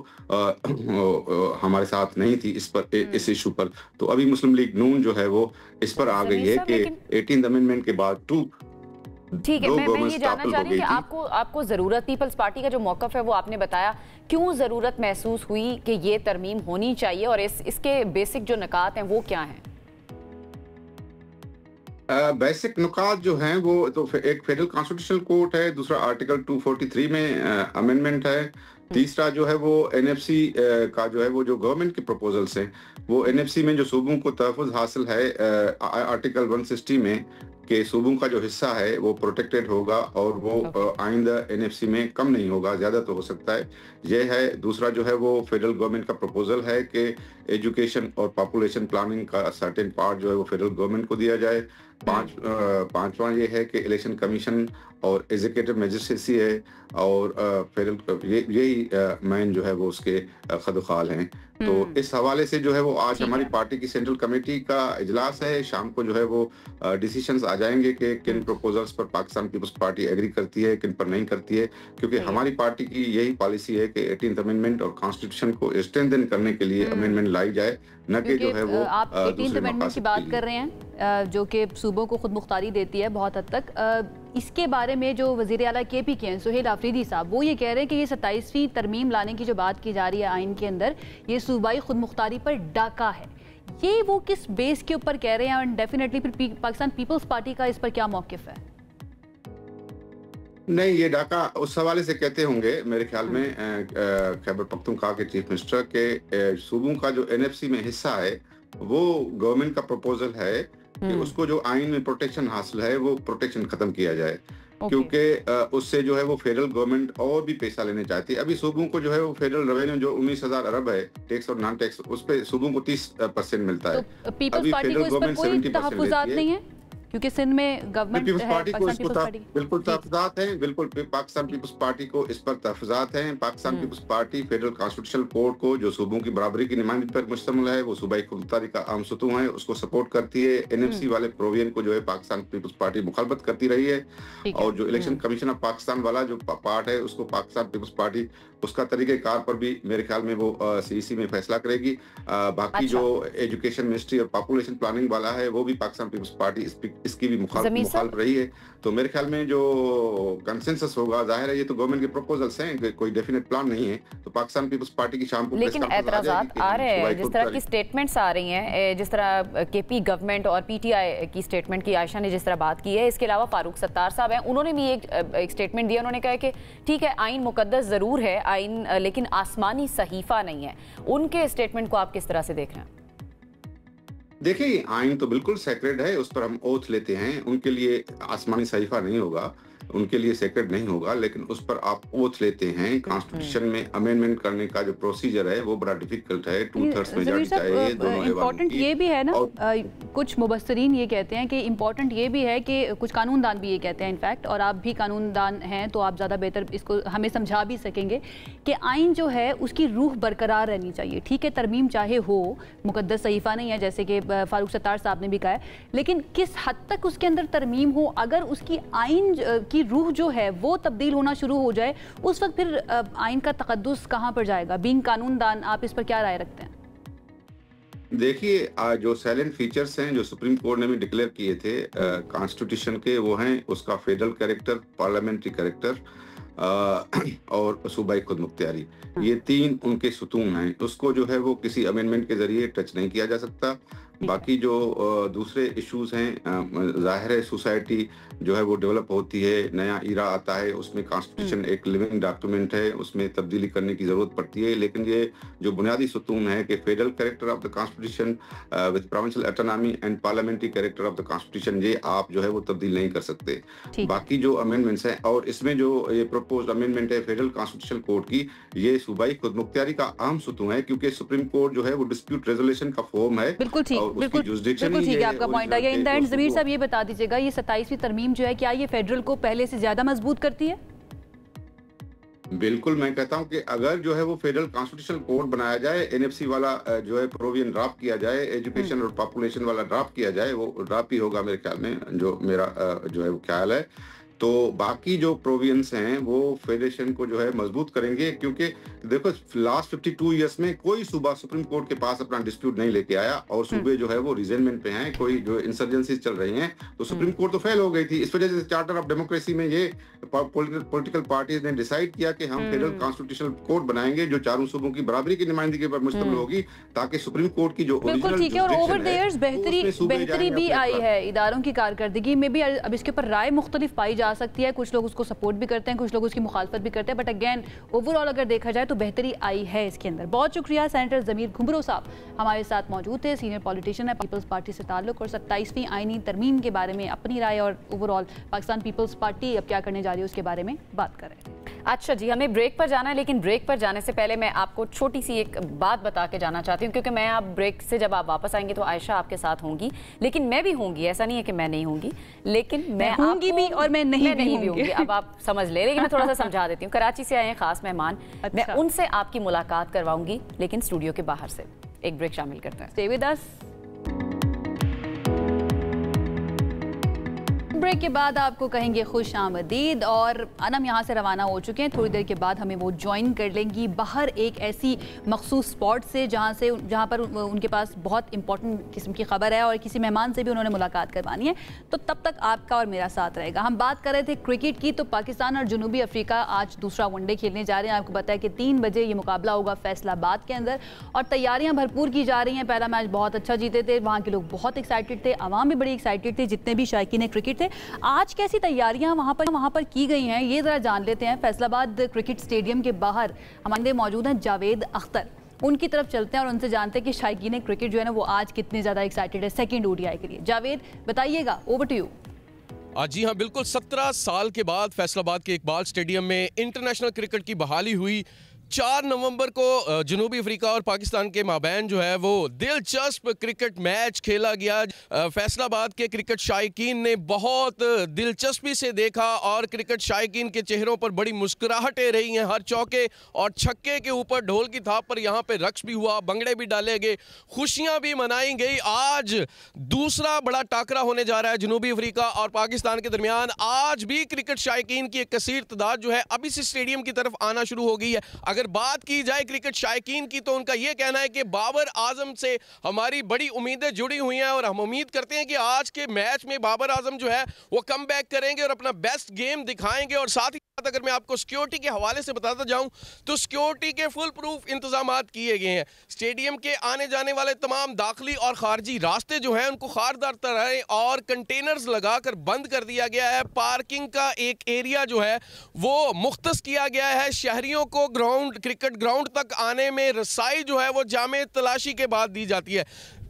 हमारे साथ नहीं थी इस इशू पर। तो अभी मुस्लिम लीग नून जो है वो इस पर आ गई है कि 18th अमेंडमेंट के बाद ठीक है। मैं ये जानना चाह रही हूँ कि आपको जरूरत, पीपल्स पार्टी का जो मौक़िफ़ है वो आपने बताया, क्यों जरूरत महसूस हुई कि ये तरमीम होनी चाहिए और इसके बेसिक जो निकात हैं वो क्या हैं? बेसिक नुकात जो हैं वो तो एक फेडरल कॉन्स्टिट्यूशनल कोर्ट है, दूसरा आर्टिकल 243 में अमेंडमेंट है, तीसरा जो है वो NFC का जो है वो जो गवर्नमेंट के प्रपोजल्स हैं वो NFC में जो सूबों को तहफ़्फ़ुज़ हासिल है आर्टिकल 160 में कि सूबों का जो हिस्सा है वो प्रोटेक्टेड होगा और वो आइंदा NFC में कम नहीं होगा, ज़्यादा तो हो सकता है। ये है। दूसरा जो है वो फेडरल गवर्नमेंट का प्रपोजल है कि एजुकेशन और पॉपुलेशन प्लानिंग का सर्टेन पार्ट जो है वो फेडरल गवर्नमेंट को दिया जाए। पांचवा ये है कि इलेक्शन कमीशन और एग्जीक्यूटिव मैजिस्ट्रेसी है और फेडरल यही मेन जो है वो उसके खदखाल हैं। तो इस हवाले से जो है वो आज हमारी पार्टी की सेंट्रल कमेटी का इजलास है, शाम को जो है वो डिसीजंस आ जाएंगे कि किन प्रपोजल्स पर पाकिस्तान पीपल्स पार्टी एग्री करती है, किन पर नहीं करती है, क्योंकि हमारी पार्टी की यही पॉलिसी है कि 18th अमेंडमेंट और कॉन्स्टिट्यूशन को स्ट्रेंथन करने के लिए अमेंडमेंट लाई जाए, न कि जो है वो आप 18th अमेंडमेंट की बात कर रहे हैं जो कि सूबों को खुद मुख्तारी देती है बहुत हद तक। इसके बारे में जो वज़ीर आला KP के हैं सुहेल आफरीदी साहब, वो ये कह रहे हैं कि ये 27वीं तरमीम लाने की जो बात की जा रही है आइन के अंदर, ये सूबाई खुद मुख्तारी पर डाका है। ये वो किस बेस के ऊपर कह रहे हैं, और डेफिनेटली फिर पाकिस्तान पीपल्स पार्टी का इस पर क्या मौकिफ है? नहीं, ये डाका उस हवाले से कहते होंगे मेरे ख्याल में खैबर पख्तूनख्वा के चीफ मिनिस्टर के सूबों का जो एनएफसी में हिस्सा है वो गवर्नमेंट का प्रपोजल है कि उसको जो आइन में प्रोटेक्शन हासिल है वो प्रोटेक्शन खत्म किया जाए, क्योंकि उससे जो है वो फेडरल गवर्नमेंट और भी पैसा लेने चाहती है। अभी सूबों को जो है वो फेडरल रेवेन्यू जो 19,000 अरब है टैक्स और नॉन टैक्स, उस पे सूबों को 30% मिलता है। तो पीपल्स पार्टी को इस पर कोई तहफ्फुज़ात नहीं है, क्योंकि सिंध में गवर्नमेंट है, बिल्कुल तहफ्फुज़ात हैं, बिल्कुल पाकिस्तान पीपल्स पार्टी को इस पर तहफ्फुज़ात हैं। Pakistan peoples party federal constitutional court को जो सूबों की बराबरी की नुमाइंदगी पर मुश्तमिल है, वो सूबाई खुदमुख्तारी का अहम सतून है, उसको सपोर्ट करती है। एनएफसी वाले प्रोविजन को जो है पाकिस्तान पीपल्स पार्टी मुखालफत करती रही है, और जो इलेक्शन कमीशन ऑफ पाकिस्तान वाला जो पार्ट है उसको पाकिस्तान पीपल्स पार्टी उसका तरीक़ेकार पर भी मेरे ख्याल में वो सीईसी में फैसला करेगी। बाकी जो एजुकेशन मिनिस्ट्री और पॉपुलेशन प्लानिंग वाला है वो भी पाकिस्तान पीपल्स पार्टी इसकी भी मुखालिफ रही है। तो मेरे ख्याल में जो कंसेंसस होगा, जाहिर है ये तो गवर्नमेंट के प्रपोजल्स हैं, कोई डेफिनेट प्लान नहीं है, तो पाकिस्तान पीपल्स पार्टी की शाम को लेकिन एतराज़ात आ रहे हैं, जिस तरह की स्टेटमेंट्स आ रही हैं, जिस तरह केपी गवर्नमेंट और पीटीआई की स्टेटमेंट की आयशा ने जिस तरह बात की है, इसके अलावा फारूक सत्तार साहब हैं, उन्होंने भी एक स्टेटमेंट दिया। उन्होंने कहा कि ठीक है आइन मुकद्दस ज़रूर है आइन, लेकिन आसमानी सहीफा नहीं है। उनके स्टेटमेंट को आप किस तरह से देख रहे हैं? देखिए, आइन तो बिल्कुल सेक्रेड है, उस पर हम ओथ लेते हैं। उनके लिए आसमानी सहीफा नहीं होगा, उनके लिए सेक्रेड नहीं होगा, लेकिन उस पर आप ओथ लेते हैं। कॉन्स्टिट्यूशन में अमेंडमेंट करने का जो प्रोसीजर है वो बड़ा डिफिकल्ट है, 2/3 मेजॉरिटी चाहिए दोनों। इम्पोर्टेंट ये भी है ना, कुछ मुबस्सरीन ये कहते हैं कि इम्पोर्टेंट ये भी है कि कुछ कानूनदान भी ये कहते हैं इनफैक्ट, और आप भी कानूनदान हैं तो आप ज़्यादा बेहतर इसको हमें समझा भी सकेंगे कि आइन जो है उसकी रूह बरकरार रहनी चाहिए। ठीक है, तरमीम चाहे हो, मुकद्दस सहीफा नहीं है जैसे कि फारूक सत्तार साहब ने भी कहा है, लेकिन किस हद तक उसके अंदर तरमीम हो, अगर उसकी आइन की रूह जो है वो तब्दील होना शुरू हो जाए, उस वक्त फिर आइन का तकद्दुस कहाँ पर जाएगा? बीइंग कानूनदान, आप इस पर क्या राय रखते हैं? देखिए, जो साइलेंट फीचर्स हैं जो सुप्रीम कोर्ट ने भी डिक्लेयर किए थे कॉन्स्टिट्यूशन के, वो हैं उसका फेडरल कैरेक्टर, पार्लियामेंट्री कैरेक्टर और सूबाई खुदमुख्तियारी। ये 3 उनके सुतून हैं, उसको जो है वो किसी अमेंडमेंट के जरिए टच नहीं किया जा सकता। बाकी जो दूसरे इश्यूज हैं, जाहिर है सोसाइटी जो है वो डेवलप होती है, नया ईरा आता है, उसमें कॉन्स्टिट्यूशन एक लिविंग डॉक्यूमेंट है, उसमें तब्दीली करने की जरूरत पड़ती है। लेकिन ये जो बुनियादी सुतून है कि federal character of the constitution with provincial autonomy and parliamentary character of the constitution, ये आप जो है वो तब्दील नहीं कर सकते। बाकी जो अमेंडमेंट्स हैं, और इसमें जो ये प्रपोज्ड अमेंडमेंट है फेडरल कॉन्स्टिट्यूशनल कोर्ट की, ये सूबाई खुदमुख्तियारी का अहम सुतून है, क्योंकि सुप्रीम कोर्ट जो है वो डिस्प्यूट रेजोल्यूशन का फॉर्म है। बिल्कुल ठीक है, आपका पॉइंट आ गया। इन द एंड ज़मीर साहब ये बता दीजिएगा, ये 27वीं तरमीम जो है क्या ये फेडरल को पहले से ज्यादा मजबूत करती है? बिल्कुल, मैं कहता हूं कि अगर जो है वो फेडरल कॉन्स्टिट्यूशनल कोड बनाया जाए, एनएफसी वाला जो है प्रोविजन ड्राफ्ट किया जाए, एजुकेशन और पॉपुलेशन वाला ड्राफ्ट किया जाए, वो ड्राफ्ट ही होगा मेरे ख्याल में, जो मेरा जो है वो ख्याल है, तो बाकी जो प्रोविजंस हैं वो फेडरेशन को जो है मजबूत करेंगे। क्योंकि देखो, लास्ट 52 ईयर्स में कोई सूबा सुप्रीम कोर्ट के पास अपना डिस्प्यूट नहीं लेके आया, और सूबे जो है वो रिजेनमेंट पे हैं, कोई जो इंसर्जेंसीज चल रही हैं, तो सुप्रीम कोर्ट तो फेल हो गई थी। इस वजह से चार्टर ऑफ डेमोक्रेसी में ये पॉलिटिकल पार्टीज ने डिसाइड किया कि हम फेडरल कॉन्स्टिट्यूशनल कोर्ट बनाएंगे जो चारों सूबों की बराबरी की नुमाइंदगी पर मुश्तमिल होगी, ताकि सुप्रीम कोर्ट की जो बिल्कुल ठीक है, और ओवर द इयर्स बेहतरी भी आई है इदारों की कारकर्दगी में भी। अब इसके ऊपर राय मुख्तलिफ पाई जा सकती है, कुछ लोग उसको सपोर्ट भी करते हैं, कुछ लोग उसकी मुखालफत भी करते हैं, बट अगेन ओवरऑल अगर देखा जाए तो बेहतरी आई है इसके अंदर। बहुत शुक्रिया सेनेटर ज़मीर घुंबरो साहब हमारे साथ मौजूद थे, सीनियर पॉलिटिशियन है, पीपल्स पार्टी से ताल्लुक, और 27वीं आईनी तरमीम के बारे में अपनी राय और ओवरऑल पाकिस्तान पीपल्स पार्टी अब क्या करने जा रही है उसके बारे में बात कर रहे हैं। अच्छा जी, हमें ब्रेक पर जाना है, लेकिन ब्रेक पर जाने से पहले मैं आपको छोटी सी एक बात बता के जाना चाहती हूँ, क्योंकि मैं आप ब्रेक से जब आप वापस आएंगे तो आयशा आपके साथ होंगी, लेकिन मैं भी होंगी, ऐसा नहीं है कि मैं नहीं होंगी, लेकिन मैं होंगी भी और मैं नहीं भी होंगी। अब आप समझ ले, लेकिन मैं थोड़ा सा समझा देती हूँ। कराची से आए हैं खास मेहमान, मैं उनसे आपकी मुलाकात करवाऊंगी, लेकिन स्टूडियो के बाहर से। एक ब्रेक शामिल करते हैं। Stay with us. ब्रेक के बाद आपको कहेंगे खुश आमदीद। और अनम यहाँ से रवाना हो चुके हैं, थोड़ी देर के बाद हमें वो ज्वाइन कर लेंगी बाहर एक ऐसी मखसूस स्पॉट से जहाँ पर उनके पास बहुत इंपॉर्टेंट किस्म की खबर है और किसी मेहमान से भी उन्होंने मुलाकात करवानी है। तो तब तक आपका और मेरा साथ रहेगा। हम बात कर रहे थे क्रिकेट की, तो पाकिस्तान और जनूबी अफ्रीका आज दूसरा वनडे खेलने जा रहे हैं। आपको पता है कि 3 बजे ये मुकाबला होगा फैसलाबाद के अंदर और तैयारियां भरपूर की जा रही हैं। पहला मैच बहुत अच्छा जीते थे, वहाँ के लोग बहुत एक्साइटेड थे, आवाम भी बड़ी एक्साइटेड थे, जितने भी शायकीन क्रिकेट थे। आज कैसी तैयारियां वहाँ पर की गई हैं, ये ज़रा जान लेते हैं। फैसलाबाद क्रिकेट स्टेडियम के बाहर हमारे मौजूद हैं जावेद अख्तर, उनकी तरफ चलते हैं और उनसे जानते हैं कि शायकीन क्रिकेट जो है ना वो आज कितने ज़्यादा एक्साइटेड है सेकंड ओडीआई के लिए। जावेद बताइएगा, ओवर टू यू। जी हाँ, बिल्कुल 17 साल के बाद फैसलाबाद के इकबाल स्टेडियम में इंटरनेशनल क्रिकेट की बहाली हुई। 4 नवंबर को जनूबी अफ्रीका और पाकिस्तान के माबैन जो है वो दिलचस्प क्रिकेट मैच खेला गया। फैसलाबाद के क्रिकेट शायकीन ने बहुत दिलचस्पी से देखा और क्रिकेट शायकीन के चेहरों पर बड़ी मुस्कुराहटें रही हैं। हर चौके और छक्के के ऊपर ढोल की थाप पर यहाँ पे रक्स भी हुआ, भंगड़े भी डाले गए, खुशियाँ भी मनाई गई। आज दूसरा बड़ा टाकरा होने जा रहा है जनूबी अफ्रीका और पाकिस्तान के दरमियान। आज भी क्रिकेट शायकीन की एक कसीर तादाद जो है अभी इस स्टेडियम की तरफ आना शुरू हो गई है। अगर बात की जाए क्रिकेट शायकीन की तो उनका यह कहना है कि बाबर आजम से हमारी बड़ी उम्मीदें जुड़ी हुई हैं और हम उम्मीद करते हैं कि आज के मैच में बाबर आजम जो है वो कम बैक करेंगे और अपना बेस्ट गेम दिखाएंगे। और साथ ही साथ अगर मैं आपको सिक्योरिटी के हवाले से बताता जाऊं तो सिक्योरिटी के फुल प्रूफ इंतजाम किए गए हैं। स्टेडियम के आने जाने वाले तमाम दाखिली और खारजी रास्ते जो हैं उनको खारदार तरह और कंटेनर्स लगाकर बंद कर दिया गया है। पार्किंग का एक एरिया जो है वो मुख्तस किया गया है। शहरियों को क्रिकेट ग्राउंड तक आने में रसाई जो है वो जामे तलाशी के बाद दी जाती है।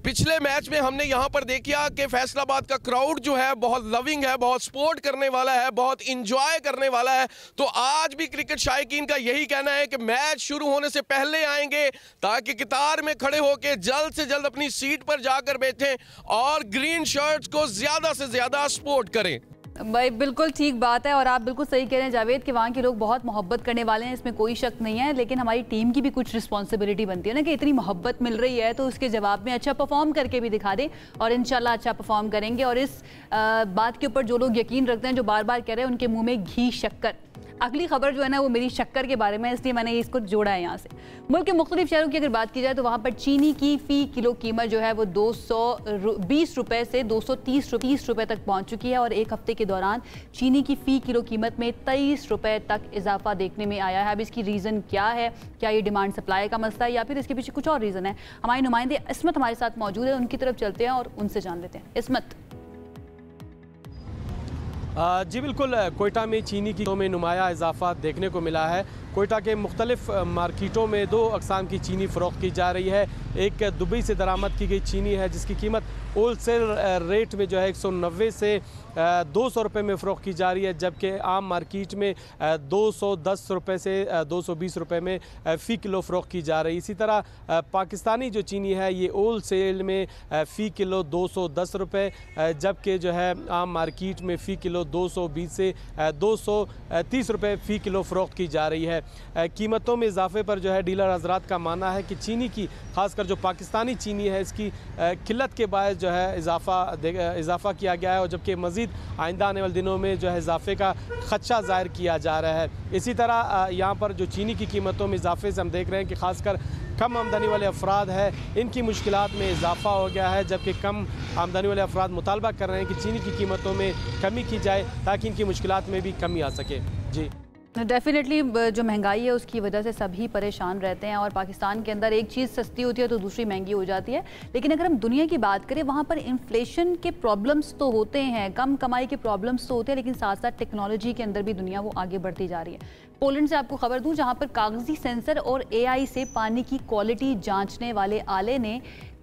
पिछले मैच में हमने यहाँ पर देखा कि फैसलाबाद का क्राउड जो है बहुत लविंग है, बहुत सपोर्ट करने वाला है, बहुत इंजॉय करने वाला है। तो आज भी क्रिकेट शायकीन का यही कहना है कि मैच शुरू होने से पहले आएंगे ताकि कतार में खड़े होकर जल्द से जल्द अपनी सीट पर जाकर बैठें और ग्रीन शर्ट्स को ज्यादा से ज्यादा सपोर्ट करें। भाई बिल्कुल ठीक बात है और आप बिल्कुल सही कह रहे हैं जावेद कि वहाँ के लोग बहुत मोहब्बत करने वाले हैं, इसमें कोई शक नहीं है। लेकिन हमारी टीम की भी कुछ रिस्पॉन्सिबिलिटी बनती है ना कि इतनी मोहब्बत मिल रही है तो उसके जवाब में अच्छा परफॉर्म करके भी दिखा दें और इंशाल्लाह अच्छा परफॉर्म करेंगे। और इस बात के ऊपर जो लोग यकीन रखते हैं, जो बार बार कह रहे हैं, उनके मुँह में घी शक्कर। अगली खबर जो है ना वो मेरी शक्कर के बारे में, इसलिए मैंने इसको जोड़ा है यहाँ से। मुल्क के मुख्तलिफ शहरों की अगर बात की जाए तो वहाँ पर चीनी की फ़ी किलो कीमत जो है वो 220 रुपये से 230 रुपये तक पहुँच चुकी है और एक हफ्ते के दौरान चीनी की फ़ी किलो कीमत में 23 रुपये तक इजाफा देखने में आया है। अब इसकी रीज़न क्या है? क्या ये डिमांड सप्लाई का मसला है या फिर इसके पीछे कुछ और रीज़न है? हमारे नुमाइंदे इसमत हमारे साथ मौजूद है, उनकी तरफ चलते हैं और उनसे जान लेते हैं। इसमत। जी बिल्कुल, कोयटा में चीनी की कीमतों में नुमाया इजाफा देखने को मिला है। कोयटा के मुख्तलिफ मार्केटों में 2 अक़साम की चीनी फ़रोख्त की जा रही है। एक दुबई से दरामद की गई चीनी है जिसकी कीमत होलसेल रेट में जो है 190 से 200 रुपये में फ़रोख्त की जा रही है, जबकि आम मार्केट में 210 रुपये से 220 रुपये में फ़ी किलो फ़रोख्त की जा रही है। इसी तरह पाकिस्तानी जो चीनी है ये होलसेल में फ़ी किलो 210 रुपये, जबकि जो है आम मार्केट में फ़ी किलो 220 से 230 रुपये फ़ी किलो फ़रोख्त की जा रही है। कीमतों में इजाफे पर जो है डीलर हजरात का मानना है कि चीनी की, खासकर जो पाकिस्तानी चीनी है, इसकी किल्लत के बायस जो है इजाफा किया गया है और जबकि मज़ीद आइंदा आने वाले दिनों में जो है इजाफे का खदशा ज़ाहिर किया जा रहा है। इसी तरह यहाँ पर जो चीनी की कीमतों में इजाफे से हम देख रहे हैं कि खासकर कम आमदनी वाले अफराद हैं, इनकी मुश्किलात में इजाफा हो गया है, जबकि कम आमदनी वाले अफराद मुतालबा कर रहे हैं कि चीनी की कीमतों में कमी की जाए ताकि इनकी मुश्किलात में भी कमी आ सके। जी डेफिनेटली जो महंगाई है उसकी वजह से सभी परेशान रहते हैं और पाकिस्तान के अंदर एक चीज़ सस्ती होती है तो दूसरी महंगी हो जाती है। लेकिन अगर हम दुनिया की बात करें वहाँ पर इन्फ्लेशन के प्रॉब्लम्स तो होते हैं, कम कमाई के प्रॉब्लम्स तो होते हैं, लेकिन साथ साथ टेक्नोलॉजी के अंदर भी दुनिया वो आगे बढ़ती जा रही है। पोलैंड से आपको खबर दूँ जहाँ पर कागजी सेंसर और AI से पानी की क्वालिटी जाँचने वाले आले ने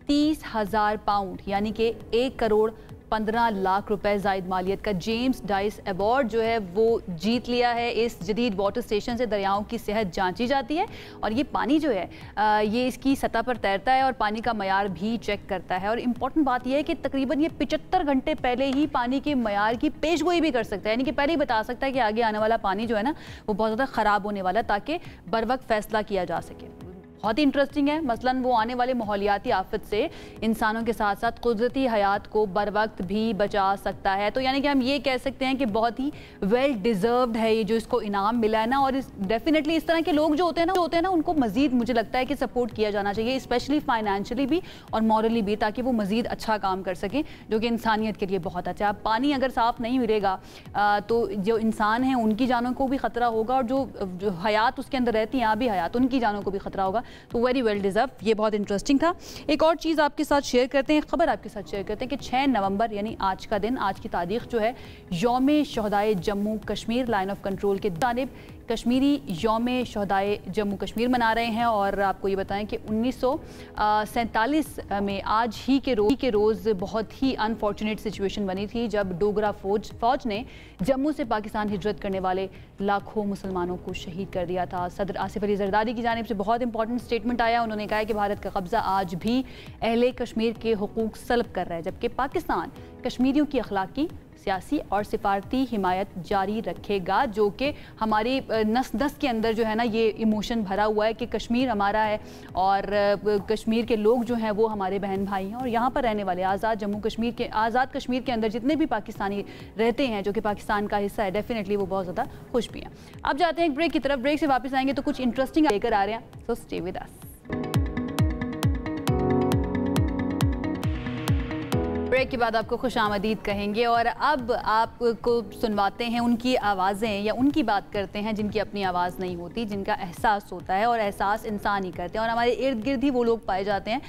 30,000 पाउंड यानी कि 1 करोड़ 15 लाख रुपए जायद मालियत का जेम्स डाइस अवार्ड जो है वो जीत लिया है। इस जदीद वाटर स्टेशन से दरियाओं की सेहत जांची जाती है और ये पानी जो है ये इसकी सतह पर तैरता है और पानी का मयार भी चेक करता है। और इम्पॉर्टेंट बात यह है कि तकरीबन ये 75 घंटे पहले ही पानी के मयार की पेशगोई भी कर सकता है, यानी कि पहले ही बता सकता है कि आगे आने वाला पानी जो है ना वो बहुत ज़्यादा ख़राब होने वाला है ताकि बर वक्त फैसला किया जा सके। बहुत ही इंटरेस्टिंग है। मसलन वो आने वाले माहौलियाती आफत से इंसानों के साथ साथ कुदरती हयात को बर वक्त भी बचा सकता है। तो यानी कि हम ये कह सकते हैं कि बहुत ही वेल डिज़र्व्ड है ये जो इसको इनाम मिला है ना। और डेफिनेटली इस तरह के लोग जो होते हैं ना उनको मज़ीद मुझे लगता है कि सपोर्ट किया जाना चाहिए, स्पेशली फाइनेंशियली भी और मॉरली भी, ताकि वो मज़ीद अच्छा काम कर सकें, जो कि इंसानियत के लिए बहुत अच्छा है। पानी अगर साफ़ नहीं मिलेगा तो जो इंसान हैं उनकी जानों को भी ख़तरा होगा, और जो हयात उसके अंदर रहती हैं अभी हयात, उनकी जानों को भी ख़तरा होगा। तो वेरी वेल डिज़र्व, ये बहुत इंटरेस्टिंग था। एक और चीज़ आपके साथ शेयर करते हैं, खबर आपके साथ शेयर करते हैं कि 6 नवंबर यानी आज का दिन, आज की तारीख जो है यौम शहदाए Jammu Kashmir line of control के जानिब कश्मीरी यौम शहदाए जम्मू कश्मीर मना रहे हैं। और आपको ये बताएं कि 1947 में आज ही के रोज़ बहुत ही अनफॉर्चुनेट सिचुएशन बनी थी जब डोगरा फौज ने जम्मू से पाकिस्तान हिजरत करने वाले लाखों मुसलमानों को शहीद कर दिया था। सदर आसिफ अली जरदारी की जानिब से बहुत इंपॉर्टेंट स्टेटमेंट आया। उन्होंने कहा कि भारत का कब्जा आज भी अहले कश्मीर के हुकूक सल्ब कर रहा है, जबकि पाकिस्तान कश्मीरियों की अखलाकी, सियासी और सिफारती हिमायत जारी रखेगा, जो कि हमारी नस नस के अंदर जो है ना ये इमोशन भरा हुआ है कि कश्मीर हमारा है और कश्मीर के लोग जो हैं वो हमारे बहन भाई हैं। और यहाँ पर रहने वाले आज़ाद कश्मीर के अंदर जितने भी पाकिस्तानी रहते हैं जो कि पाकिस्तान का हिस्सा है, डेफिनेटली वो बहुत ज़्यादा खुश भी हैं। अब जाते हैं एक ब्रेक की तरफ, ब्रेक से वापस आएंगे तो कुछ इंटरेस्टिंग लेकर आ रहे हैं, so stay with us. Break के बाद आपको खुशामदीद कहेंगे और अब आपको सुनवाते हैं उनकी आवाज़ें, या उनकी बात करते हैं जिनकी अपनी आवाज़ नहीं होती, जिनका एहसास होता है और एहसास इंसान ही करते हैं। और हमारे इर्द गिर्द ही वो लोग पाए जाते हैं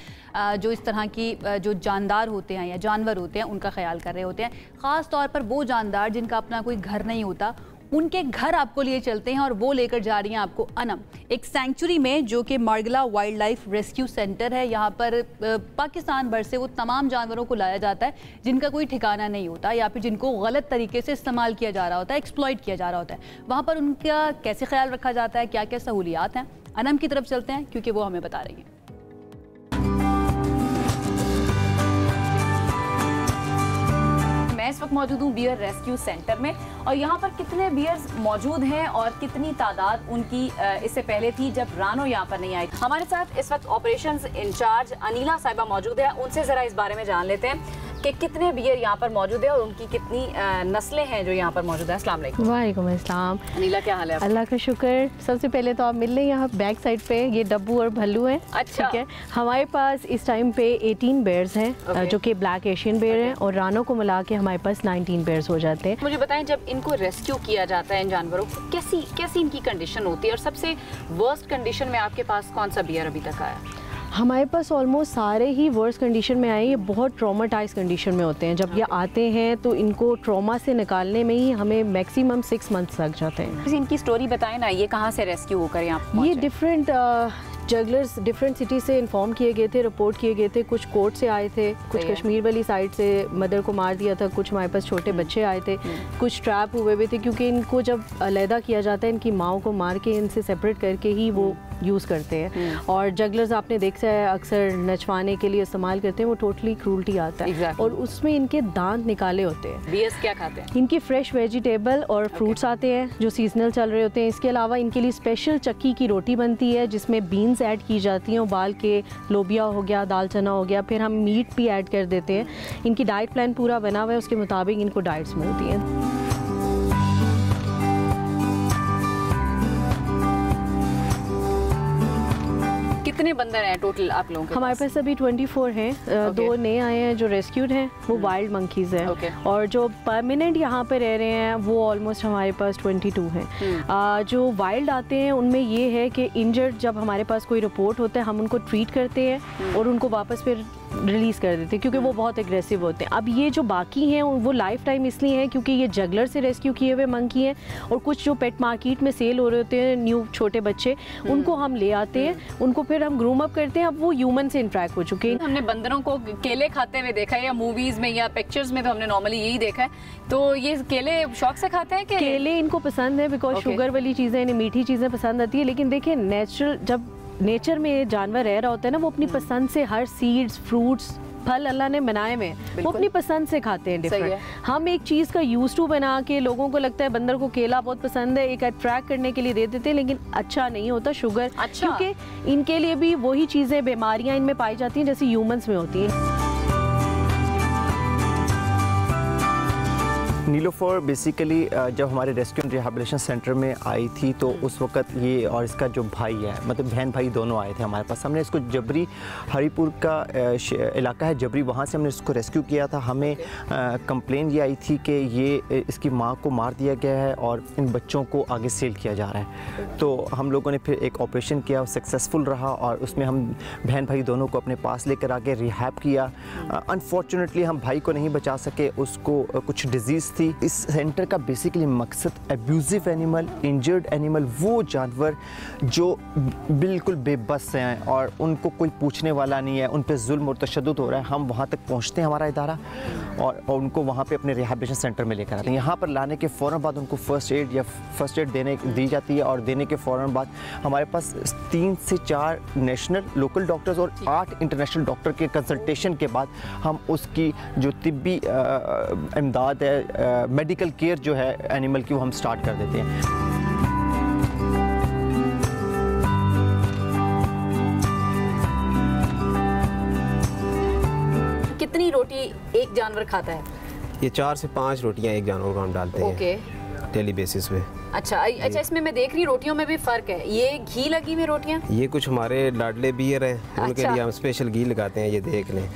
जो इस तरह की जो जानदार होते हैं या जानवर होते हैं उनका ख्याल कर रहे होते हैं। ख़ास तौर पर वो जानदार जिनका अपना कोई घर नहीं होता, उनके घर आपको लिए चलते हैं और वो लेकर जा रही हैं आपको अनम, एक सेंचुरी में जो कि मार्गला वाइल्ड लाइफ रेस्क्यू सेंटर है। यहाँ पर पाकिस्तान भर से वो तमाम जानवरों को लाया जाता है जिनका कोई ठिकाना नहीं होता या फिर जिनको गलत तरीके से इस्तेमाल किया जा रहा होता है, एक्सप्लॉइट किया जा रहा होता है। वहाँ पर उनका कैसे ख्याल रखा जाता है, क्या क्या सहूलियात हैं, अनम की तरफ चलते हैं क्योंकि वो हमें बता रही हैं। मैं इस वक्त मौजूद हूँ बियर रेस्क्यू सेंटर में और यहाँ पर कितने बियर्स मौजूद हैं और कितनी तादाद उनकी इससे पहले थी जब रानो यहाँ पर नहीं आई। हमारे साथ इस वक्त ऑपरेशंस इंचार्ज अनिला साहिबा मौजूद है, उनसे ज़रा इस बारे में जान लेते हैं कि कितने बियर यहाँ पर मौजूद है और उनकी कितनी नस्लें हैं जो यहाँ पर मौजूद है। अस्सलाम वालेकुम। वालेकुम अस्सलाम। अनिला क्या हाल है? अल्लाह का शुक्र। सबसे पहले तो आप मिल लें यहाँ बैक साइड पे, ये डब्बू और भल्लू हैं। अच्छा। ठीक है, हमारे पास इस टाइम पे 18 बेयर्स हैं जो कि ब्लैक एशियन बेयर हैं और रानो को मिला के हमारे पास 19 बेयर्स हो जाते हैं। मुझे बताएं, जब इनको रेस्क्यू किया जाता है इन जानवरों को, कैसी इनकी कंडीशन होती है और सबसे वर्स्ट कंडीशन में आपके पास कौन सा बियर अभी तक आया? हमारे पास ऑलमोस्ट सारे ही वर्स कंडीशन में आए। ये बहुत ट्रॉमाटाइज कंडीशन में होते हैं। जब ये आते हैं तो इनको ट्रॉमा से निकालने में ही हमें मैक्सिमम 6 मंथ्स लग जाते हैं। इनकी स्टोरी बताएं ना, ये कहाँ से रेस्क्यू होकर यहाँ? ये डिफरेंट जगलर्स डिफरेंट सिटी से इन्फॉर्म किए गए थे, रिपोर्ट किए गए थे। कुछ कोर्ट से आए थे, कुछ कश्मीर वाली साइड से मदर को मार दिया था, कुछ हमारे पास छोटे बच्चे आए थे, कुछ ट्रैप हुए हुए थे क्योंकि इनको जब अलहदा किया जाता है इनकी माओ को मार के इनसे सेपरेट करके ही वो यूज़ करते हैं। और जगलर्स आपने देखा है अक्सर नचवाने के लिए इस्तेमाल करते हैं, वो टोटली क्रूल्टी आता है और उसमें इनके दांत निकाले होते हैं। बियर्स क्या खाते हैं? इनकी फ्रेश वेजिटेबल और फ्रूट्स आते हैं जो सीजनल चल रहे होते हैं। इसके अलावा इनके लिए स्पेशल चक्की की रोटी बनती है जिसमें बीन्स ऐड की जाती हैं, उबाल के, लोबिया हो गया, दाल चना हो गया, फिर हम मीट भी ऐड कर देते हैं। इनकी डाइट प्लान पूरा बना हुआ है, उसके मुताबिक इनको डाइट्स मिलती हैं। कितने बंदर हैं टोटल आप लोगों के? हमारे पास अभी 24 हैं। 2 नए आए हैं जो रेस्क्यूड हैं, वो वाइल्ड मंकीज़ हैं। और जो परमानेंट यहाँ पे रह रहे हैं वो ऑलमोस्ट हमारे पास 22 हैं। जो वाइल्ड आते हैं उनमें ये है कि इंजर्ड जब हमारे पास कोई रिपोर्ट होता है हम उनको ट्रीट करते हैं और उनको वापस फिर रिलीज़ कर देते हैं क्योंकि वो बहुत एग्रेसिव होते हैं। अब ये जो बाकी हैं वो लाइफ टाइम इसलिए हैं क्योंकि ये जगलर से रेस्क्यू किए हुए मंकी हैं और कुछ जो पेट मार्केट में सेल हो रहे होते हैं न्यू छोटे बच्चे, उनको हम ले आते हैं, उनको फिर हम ग्रूम अप करते हैं। अब वो ह्यूमन से इंटरेक्ट हो चुके हैं। हमने बंदरों को केले खाते हुए देखा है या मूवीज में या पिक्चर्स में, तो हमने नॉर्मली यही देखा है। तो ये केले शौक से खाते हैं कि? केले इनको पसंद है बिकॉज शुगर वाली चीज़ें, इन्हें मीठी चीज़ें पसंद आती है। लेकिन देखिए नेचुरल जब नेचर में जानवर रह रहा होता है ना, वो अपनी पसंद से हर सीड्स, फ्रूट्स, फल अल्लाह ने बनाए हुए हैं, वो अपनी पसंद से खाते हैं डिफरेंट। हम एक चीज़ का यूज टू बना के, लोगों को लगता है बंदर को केला बहुत पसंद है, एक अट्रैक्ट करने के लिए दे देते हैं, लेकिन अच्छा नहीं होता शुगर, क्योंकि इनके लिए भी वही चीज़ें, बीमारियाँ इनमें पाई जाती हैं जैसे ह्यूमंस में होती हैं। नीलोफर बेसिकली जब हमारे रेस्क्यू एंड रिहैबिलिटेशन सेंटर में आई थी तो उस वक्त ये और इसका जो भाई है, मतलब बहन भाई दोनों आए थे हमारे पास। हमने इसको जबरी, हरीपुर का इलाका है जबरी, वहाँ से हमने इसको रेस्क्यू किया था। हमें कंप्लेन ये आई थी कि ये इसकी माँ को मार दिया गया है और इन बच्चों को आगे सेल किया जा रहा है। तो हम लोगों ने फिर एक ऑपरेशन किया, सक्सेसफुल रहा और उसमें हम बहन भाई दोनों को अपने पास लेकर आके रिहैब किया। अनफॉर्चुनेटली हम भाई को नहीं बचा सके, उसको कुछ डिजीज़ थी। इस सेंटर का बेसिकली मकसद एब्यूजिव एनिमल, इंजर्ड एनिमल, वो जानवर जो बिल्कुल बेबस हैं और उनको कोई पूछने वाला नहीं है, उन पे जुल्म और तशद्दुद हो रहा है, हम वहाँ तक पहुँचते हैं हमारा इदारा और उनको वहाँ पे अपने रिहैबिलिटेशन सेंटर में लेकर आते हैं। यहाँ पर लाने के फ़ौरन बाद उनको फर्स्ट एड दी जाती है और देने के फ़ौरन बाद हमारे पास 3 से 4 नेशनल लोकल डॉक्टर्स और 8 इंटरनेशनल डॉक्टर के कंसल्टेशन के बाद हम उसकी जो तिब्बी इमदाद है, मेडिकल केयर जो है एनिमल की, वो हम स्टार्ट कर देते हैं। कितनी रोटी एक जानवर खाता है? ये 4 से 5 रोटियां एक जानवर को हम डालते हैं डेली बेसिस पे। अच्छा, इसमें मैं देख रही रोटियों में भी फर्क है। ये घी लगी हुई रोटियां, ये कुछ हमारे लाडले बियर हैं, उनके लिए हम स्पेशल घी लगाते हैं, ये देख लें।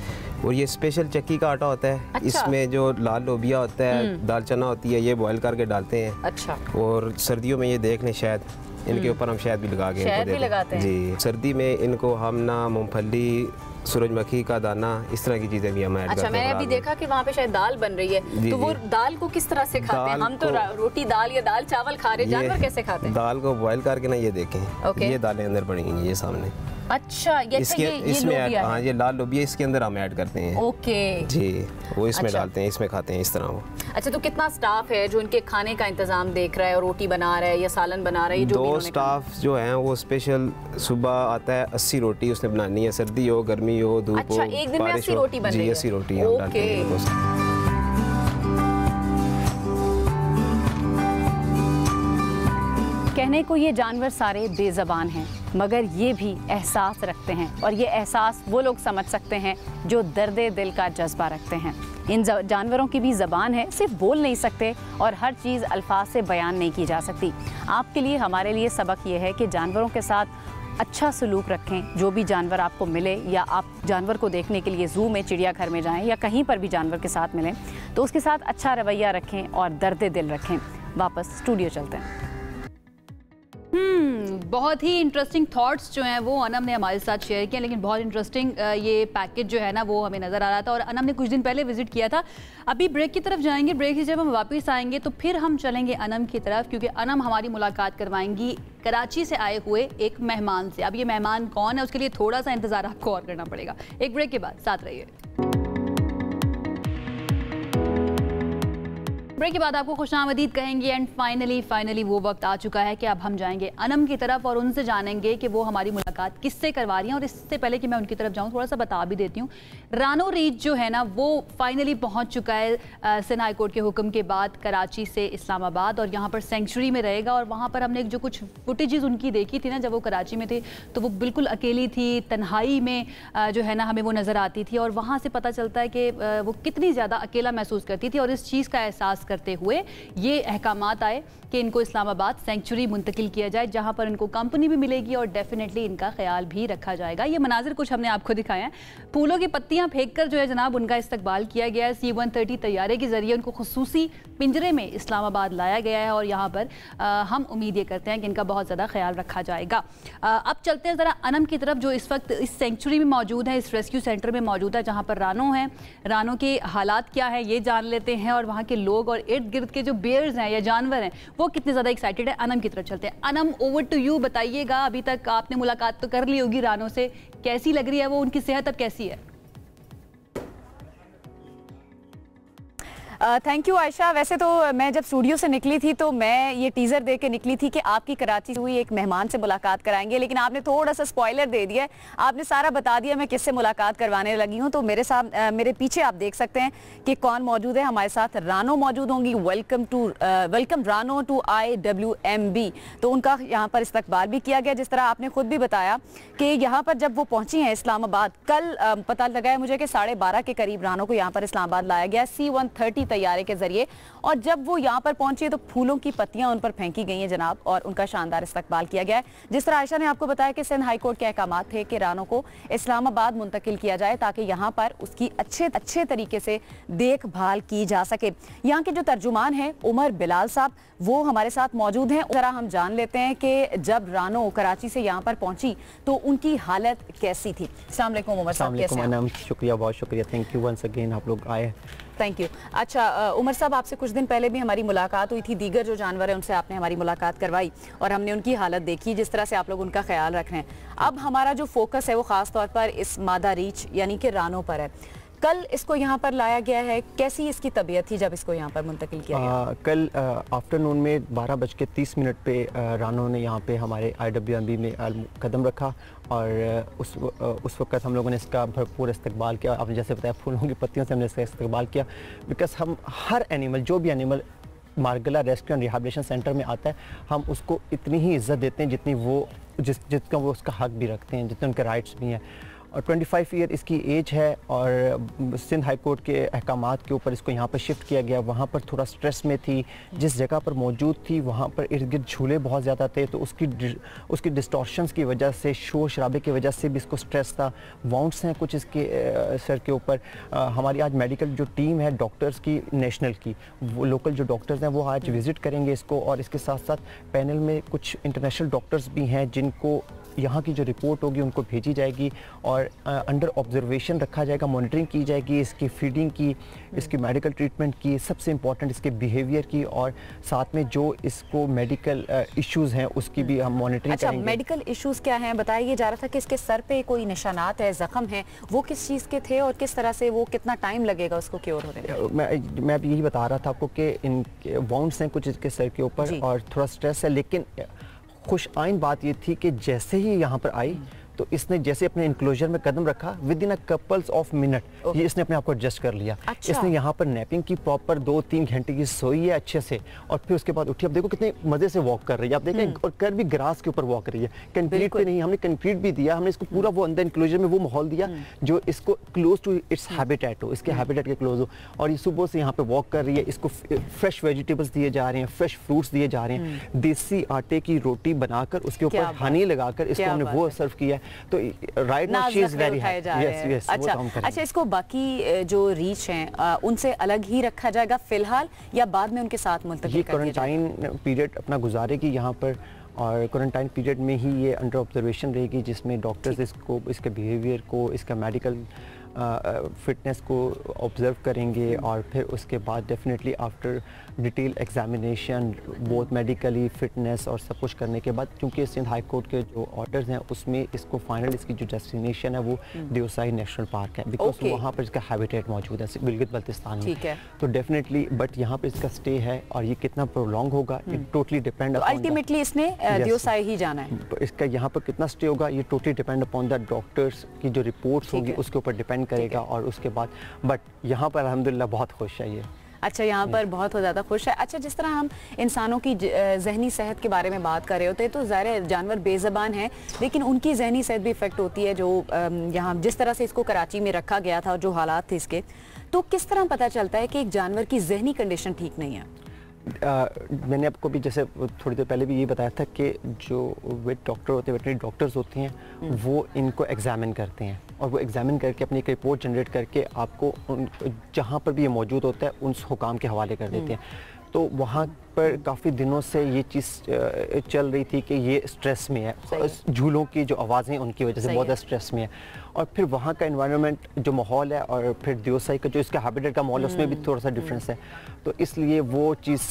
और ये स्पेशल चक्की का आटा होता है। इसमें जो लाल लोबिया होता है, दाल चना होती है, ये बॉईल करके डालते हैं। अच्छा। और सर्दियों में ये देख लें शहद, इनके ऊपर हम शहद भी लगा के शहद भी लगाते हैं। जी, सर्दी में इनको हम ना मूंगफली, सूरजमुखी का दाना, इस तरह की चीजें भी हम ऐड करते हैं। मैंने अभी देखा कि वहाँ पे शायद दाल बन रही है, तो वो दाल को किस तरह से खाते हैं? हम तो रोटी दाल या दाल चावल खा रहे, जानवर कैसे खाते हैं? दाल को बॉईल करके ना, ये देखें, ये दालें अंदर पड़ी हैं ये सामने। अच्छा, इसमें हाँ, ये लाल लोबिया इसके अंदर हम ऐड करते हैं। ओके जी, वो इसमें डालते हैं, इसमें खाते हैं इस तरह वो। अच्छा, तो कितना स्टाफ है जो इनके खाने का इंतजाम देख रहा है और रोटी बना रहा है या सालन बना रहा है? 2 स्टाफ जो हैं वो स्पेशल सुबह आता है 80 रोटी उसने बनानी है, सर्दी हो गर्मी हो धूप हो, एक दिन में 80 रोटी बन रही है? 80 रोटी हम डालते हैं। कहने को ये जानवर सारे बेज़बान हैं, मगर ये भी एहसास रखते हैं और ये एहसास वो लोग समझ सकते हैं जो दर्दे दिल का जज्बा रखते हैं। इन जानवरों की भी ज़बान है, सिर्फ बोल नहीं सकते और हर चीज़ अल्फाज से बयान नहीं की जा सकती। आपके लिए, हमारे लिए सबक ये है कि जानवरों के साथ अच्छा सलूक रखें। जो भी जानवर आपको मिले या आप जानवर को देखने के लिए ज़ू में, चिड़ियाघर में जाएं या कहीं पर भी जानवर के साथ मिलें तो उसके साथ अच्छा रवैया रखें और दर्द दिल रखें। वापस स्टूडियो चलते हैं। बहुत ही इंटरेस्टिंग थॉट्स जो हैं वो अनम ने हमारे साथ शेयर किए, लेकिन बहुत इंटरेस्टिंग ये पैकेज जो है ना वो हमें नज़र आ रहा था और अनम ने कुछ दिन पहले विजिट किया था। अभी ब्रेक की तरफ जाएंगे, ब्रेक से जब हम वापस आएंगे तो फिर हम चलेंगे अनम की तरफ, क्योंकि अनम हमारी मुलाकात करवाएंगी कराची से आए हुए एक मेहमान से। अब ये मेहमान कौन है उसके लिए थोड़ा सा इंतज़ार आपको और करना पड़ेगा। एक ब्रेक के बाद साथ रहिए। ब्रेक के बाद आपको खुशामदीद कहेंगे एंड फाइनली वो वक्त आ चुका है कि अब हम जाएंगे अनम की तरफ और उनसे जानेंगे कि वो हमारी मुलाकात किससे करवा रही हैं। और इससे पहले कि मैं उनकी तरफ जाऊं थोड़ा सा बता भी देती हूँ, रानो रीच जो है ना वो फाइनली पहुंच चुका है सिंध हाई कोर्ट के हुक्म के बाद कराची से इस्लामाबाद, और यहाँ पर सेंचुरी में रहेगा। और वहाँ पर हमने जो कुछ फुटेजेस उनकी देखी थी ना जब वो कराची में थे, तो वो बिल्कुल अकेली थी, तन्हाई में जो है ना हमें वो नज़र आती थी और वहाँ से पता चलता है कि वो कितनी ज़्यादा अकेला महसूस करती थी। और इस चीज़ का एहसास करते हुए ये अहकामात आए कि इनको इस्लामाबाद सेंचुरी मुंतकिल किया जाए, जहां पर इनको कंपनी भी मिलेगी और डेफिनेटली इनका ख्याल भी रखा जाएगा। ये मनाजिर कुछ हमने आपको दिखाए हैं। फूलों की पत्तियां फेंककर जो है जनाब उनका इस्तकबाल किया गया है। C-130 तैयारे के जरिए उनको खुसूसी पिंजरे में इस्लामाबाद लाया गया है और यहाँ पर हम उम्मीद ये करते हैं कि इनका बहुत ज़्यादा ख्याल रखा जाएगा। अब चलते हैं ज़रा अनम की तरफ, जो इस वक्त इस सेंचुरी में मौजूद है, इस रेस्क्यू सेंटर में मौजूद है, जहाँ पर रानो है। रानो के हालात क्या है ये जान लेते हैं और वहाँ के लोग और इर्द गिर्द के जो बेयर्स हैं या जानवर हैं वो कितने ज़्यादा एक्साइटेड है। अनम की तरफ चलते हैं। Anam, over to you. बताइएगा, अभी तक आपने मुलाकात तो कर ली होगी रानो से, कैसी लग रही है वो, उनकी सेहत अब कैसी है? Thank you Ayesha. वैसे तो मैं जब स्टूडियो से निकली थी तो मैं ये टीजर दे के निकली थी कि आपकी कराची से हुई एक मेहमान से मुलाकात कराएंगे, लेकिन आपने थोड़ा सा स्पॉइलर दे दिया, आपने सारा बता दिया मैं किससे मुलाकात करवाने लगी हूँ। तो मेरे पीछे आप देख सकते हैं कि कौन मौजूद है। हमारे साथ रानो मौजूद होंगी। वेलकम रानो टू IWMB। तो उनका यहाँ पर इस्तकबाल भी किया गया, जिस तरह आपने खुद भी बताया कि यहाँ पर जब वो पहुंची हैं इस्लामाबाद, कल पता लगा है मुझे कि 12:30 के करीब रानो को यहाँ पर इस्लामाबाद लाया गया C-130 तैयारे के जरिए, और जब वो यहाँ पर पहुंची तो फूलों की पत्तियां उन पर फेंकी गई हैं जनाब, और उनका शानदार इस्तकबाल किया गया है। जिस तरह आयशा ने आपको बताया कि सिंध हाई कोर्ट के अहकाम थे कि रानो को इस्लामाबाद मुंतकिल किया जाए ताकि यहाँ पर उसकी अच्छे तरीके से देखभाल की जा सके। यहाँ के जो तर्जुमान हैं उमर बिलाल साहब, वो हमारे साथ मौजूद हैं। जरा हम जान लेते हैं कि जब रानो कराची से यहाँ पर पहुंची तो उनकी हालत कैसी थी। अस्सलाम वालेकुम उमर साहब, कैसे हैं? शुक्रिया, बहुत शुक्रिया, थैंक यू वंस अगेन, आप लोग आए। Thank you. अच्छा उमर साहब, आपसे कुछ दिन पहले भी हमारी मुलाकात हुई थी, दीगर जो जानवर हैं उनसे आपने हमारी मुलाकात करवाई और हमने उनकी हालत देखी, जिस तरह से आप लोग उनका ख्याल रख रहे हैं। अब हमारा जो फोकस है वो ख़ास तौर पर इस मादा रीछ यानी कि रानो पर है। कल इसको यहाँ पर लाया गया है, कैसी इसकी तबीयत थी जब इसको यहाँ पर मुंतकिल किया गया? कल आफ्टरनून में 12:30 पे रानो ने यहाँ पे हमारे IWMB में कदम रखा और उस वक्त हम लोगों ने इसका भरपूर इस्तकबाल किया। आपने जैसे बताया फूलों की पत्तियों से हमने इसका इस्तकबाल किया, बिकॉज हम हर एनिमल, जो भी animal Margalla rescue and rehabilitation centre में आता है, हम उसको इतनी ही इज्जत देते हैं जितनी जितना वो उसका हक भी रखते हैं, जितने उनके राइट्स भी हैं। और 25 ईयर इसकी एज है और सिंध हाई कोर्ट के अहकामात के ऊपर इसको यहाँ पर शिफ्ट किया गया। वहाँ पर थोड़ा स्ट्रेस में थी, जिस जगह पर मौजूद थी वहाँ पर इर्द गिर्द झूले बहुत ज़्यादा थे, तो उसकी डिस्टॉर्शंस की वजह से, शोर शराबे की वजह से भी इसको स्ट्रेस था। वाउंड्स हैं कुछ इसके सर के ऊपर। हमारी आज मेडिकल जो टीम है डॉक्टर्स की, नेशनल की, वो लोकल जो डॉक्टर्स हैं वो आज विज़िट करेंगे इसको, और इसके साथ साथ पैनल में कुछ इंटरनेशनल डॉक्टर्स भी हैं जिनको यहाँ की जो रिपोर्ट होगी उनको भेजी जाएगी और अंडर ऑब्जर्वेशन रखा जाएगा, मॉनिटरिंग की जाएगी इसकी फीडिंग की, इसकी मेडिकल ट्रीटमेंट की, सबसे इम्पॉर्टेंट इसके बिहेवियर की, और साथ में जो इसको मेडिकल इश्यूज़ हैं उसकी भी हम मॉनिटरिंग करेंगे। अच्छा, मेडिकल इश्यूज़ क्या हैं? बताया जा रहा था कि इसके सर पे कोई निशानात है, ज़ख्म है, वो किस चीज़ के थे और किस तरह से, वो कितना टाइम लगेगा उसको क्योर होने में? मैं भी यही बता रहा था आपको कि इन वाउंड्स हैं कुछ इसके सर के ऊपर और थोड़ा स्ट्रेस है, लेकिन खुश आइन बात ये थी कि जैसे ही यहाँ पर आई तो इसने जैसे अपने इंक्लोजर में कदम रखा, with in a couples of minute ये इसने अपने आप को एडजस्ट कर लिया। अच्छा। इसने यहाँ पर नैपिंग की, प्रॉपर 2-3 घंटे की सोई है अच्छे से, और फिर उसके बाद उठी। अब देखो कितने मजे से वॉक कर रही है, आप देखें, और कर भी ग्रास के ऊपर वॉक कर रही है, कंक्रीट पे नहीं। हमने कंक्रीट भी दिया, हमने इसको पूरा वो अंदर इंक्लोजर में वो माहौल दिया जो इसको क्लोज टू इट्स हैबिटेट हो, इसके हैबिटेट के क्लोज हो, और ये सुबह से यहाँ पे वॉक कर रही है। इसको फ्रेश वेजिटेबल्स दिए जा रहे हैं, फ्रेश फ्रूट्स दिए जा रहे हैं, देसी आटे की रोटी बनाकर उसके ऊपर हनी लगाकर इसको हमने वो सर्व किया है। तो right now she is very happy. अच्छा, इसको बाकी जो रीच हैं उनसे अलग ही रखा जाएगा फिलहाल, या बाद में उनके साथ मुंतकिल कर दिया जाएगा? ये क्वारंटाइन पीरियड अपना गुजारेगी यहाँ पर, और क्वारंटाइन पीरियड में ही ये अंडर ऑब्जर्वेशन रहेगी, जिसमें डॉक्टर्स इसको, इसके बिहेवियर को, इसका मेडिकल फिटनेस को ऑब्जर्व करेंगे, और फिर उसके बाद definitely after detail examination both medically fitness और सब कुछ करने के बाद, क्योंकि सिंध हाई कोर्ट के जो ऑर्डर्स हैं उसमें इसको फाइनल इसकी जो डेस्टिनेशन है वो देवसाई नेशनल पार्क है, बिकॉज वहाँ पर इसका हैबिटेट मौजूद है गिलगित बल्तिस्तान में। तो डेफिनेटली बट यहाँ पर इसका स्टे है, और ये कितना प्रोलॉन्ग होगा इट टोटली डिपेंड, अल्टीमेटली इसने देवसाई ही जाना है। इसका यहाँ पर कितना स्टे होगा ये totally depend upon the doctors की जो रिपोर्ट्स होगी उसके ऊपर डिपेंड करेगा, और उसके बाद बट यहाँ पर अल्हम्दुलिल्लाह बहुत खुश है ये। अच्छा, यहाँ पर बहुत ज़्यादा खुश है। अच्छा, जिस तरह हम इंसानों की जहनी सेहत के बारे में बात कर रहे होते हैं, तो ज़ाहिर है जानवर बेज़बान हैं, लेकिन उनकी जहनी सेहत भी इफेक्ट होती है। जो यहाँ जिस तरह से इसको कराची में रखा गया था, जो हालात थे इसके, तो किस तरह पता चलता है कि एक जानवर की जहनी कंडीशन ठीक नहीं है? मैंने आपको भी जैसे थोड़ी देर पहले भी ये बताया था कि जो वेट डॉक्टर होते हैं, वेटनरी डॉक्टर्स होते हैं, वो इनको एग्जामिन करते हैं, और वो एग्जामिन करके अपनी एक रिपोर्ट जनरेट करके आपको जहाँ पर भी ये मौजूद होता है उन हुकाम के हवाले कर देते हैं। तो वहाँ पर काफ़ी दिनों से ये चीज़ चल रही थी कि ये स्ट्रेस में है, झूलों की जो आवाज़ें उनकी वजह से बहुत ज़्यादा स्ट्रेस में है, और फिर वहाँ का एनवायरनमेंट जो माहौल है और फिर दियोसाई का जो इसका हैबिटेट का माहौल है उसमें भी थोड़ा सा डिफरेंस है। तो इसलिए वो चीज़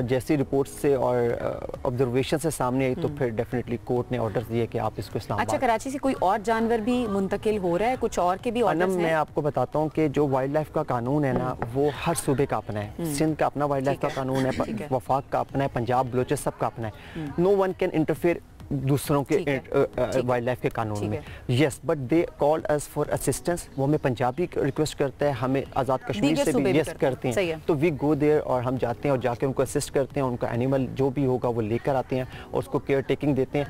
जैसी रिपोर्ट से और ऑब्जर्वेशन से सामने आई तो फिर डेफिनेटली कोर्ट ने ऑर्डर दिए कि आप इसको इस्लामाबाद। अच्छा, कराची से कोई और जानवर भी मुंतकिल हो रहा है, कुछ और के भी ऑर्डर्स हैं? मैं आपको बताता हूँ कि जो वाइल्ड लाइफ का कानून है ना वो हर सूबे का अपना है। सिंध का अपना वाइल्ड लाइफ का कानून है, वफाक का अपना है, पंजाब बलोचिस्तान सब का अपना है। नो वन कैन इंटरफेयर दूसरों के वाइल्ड लाइफ के कानून में। Yes, but they called us for assistance. वो हमें पंजाबी रिक्वेस्ट करता है, हमें आज़ाद कश्मीर से भी यस करते हैं, तो वी गो देयर और हम जाते हैं और जाके उनको असिस्ट करते हैं, उनका एनिमल जो भी होगा वो लेकर आते हैं और उसको केयर टेकिंग देते हैं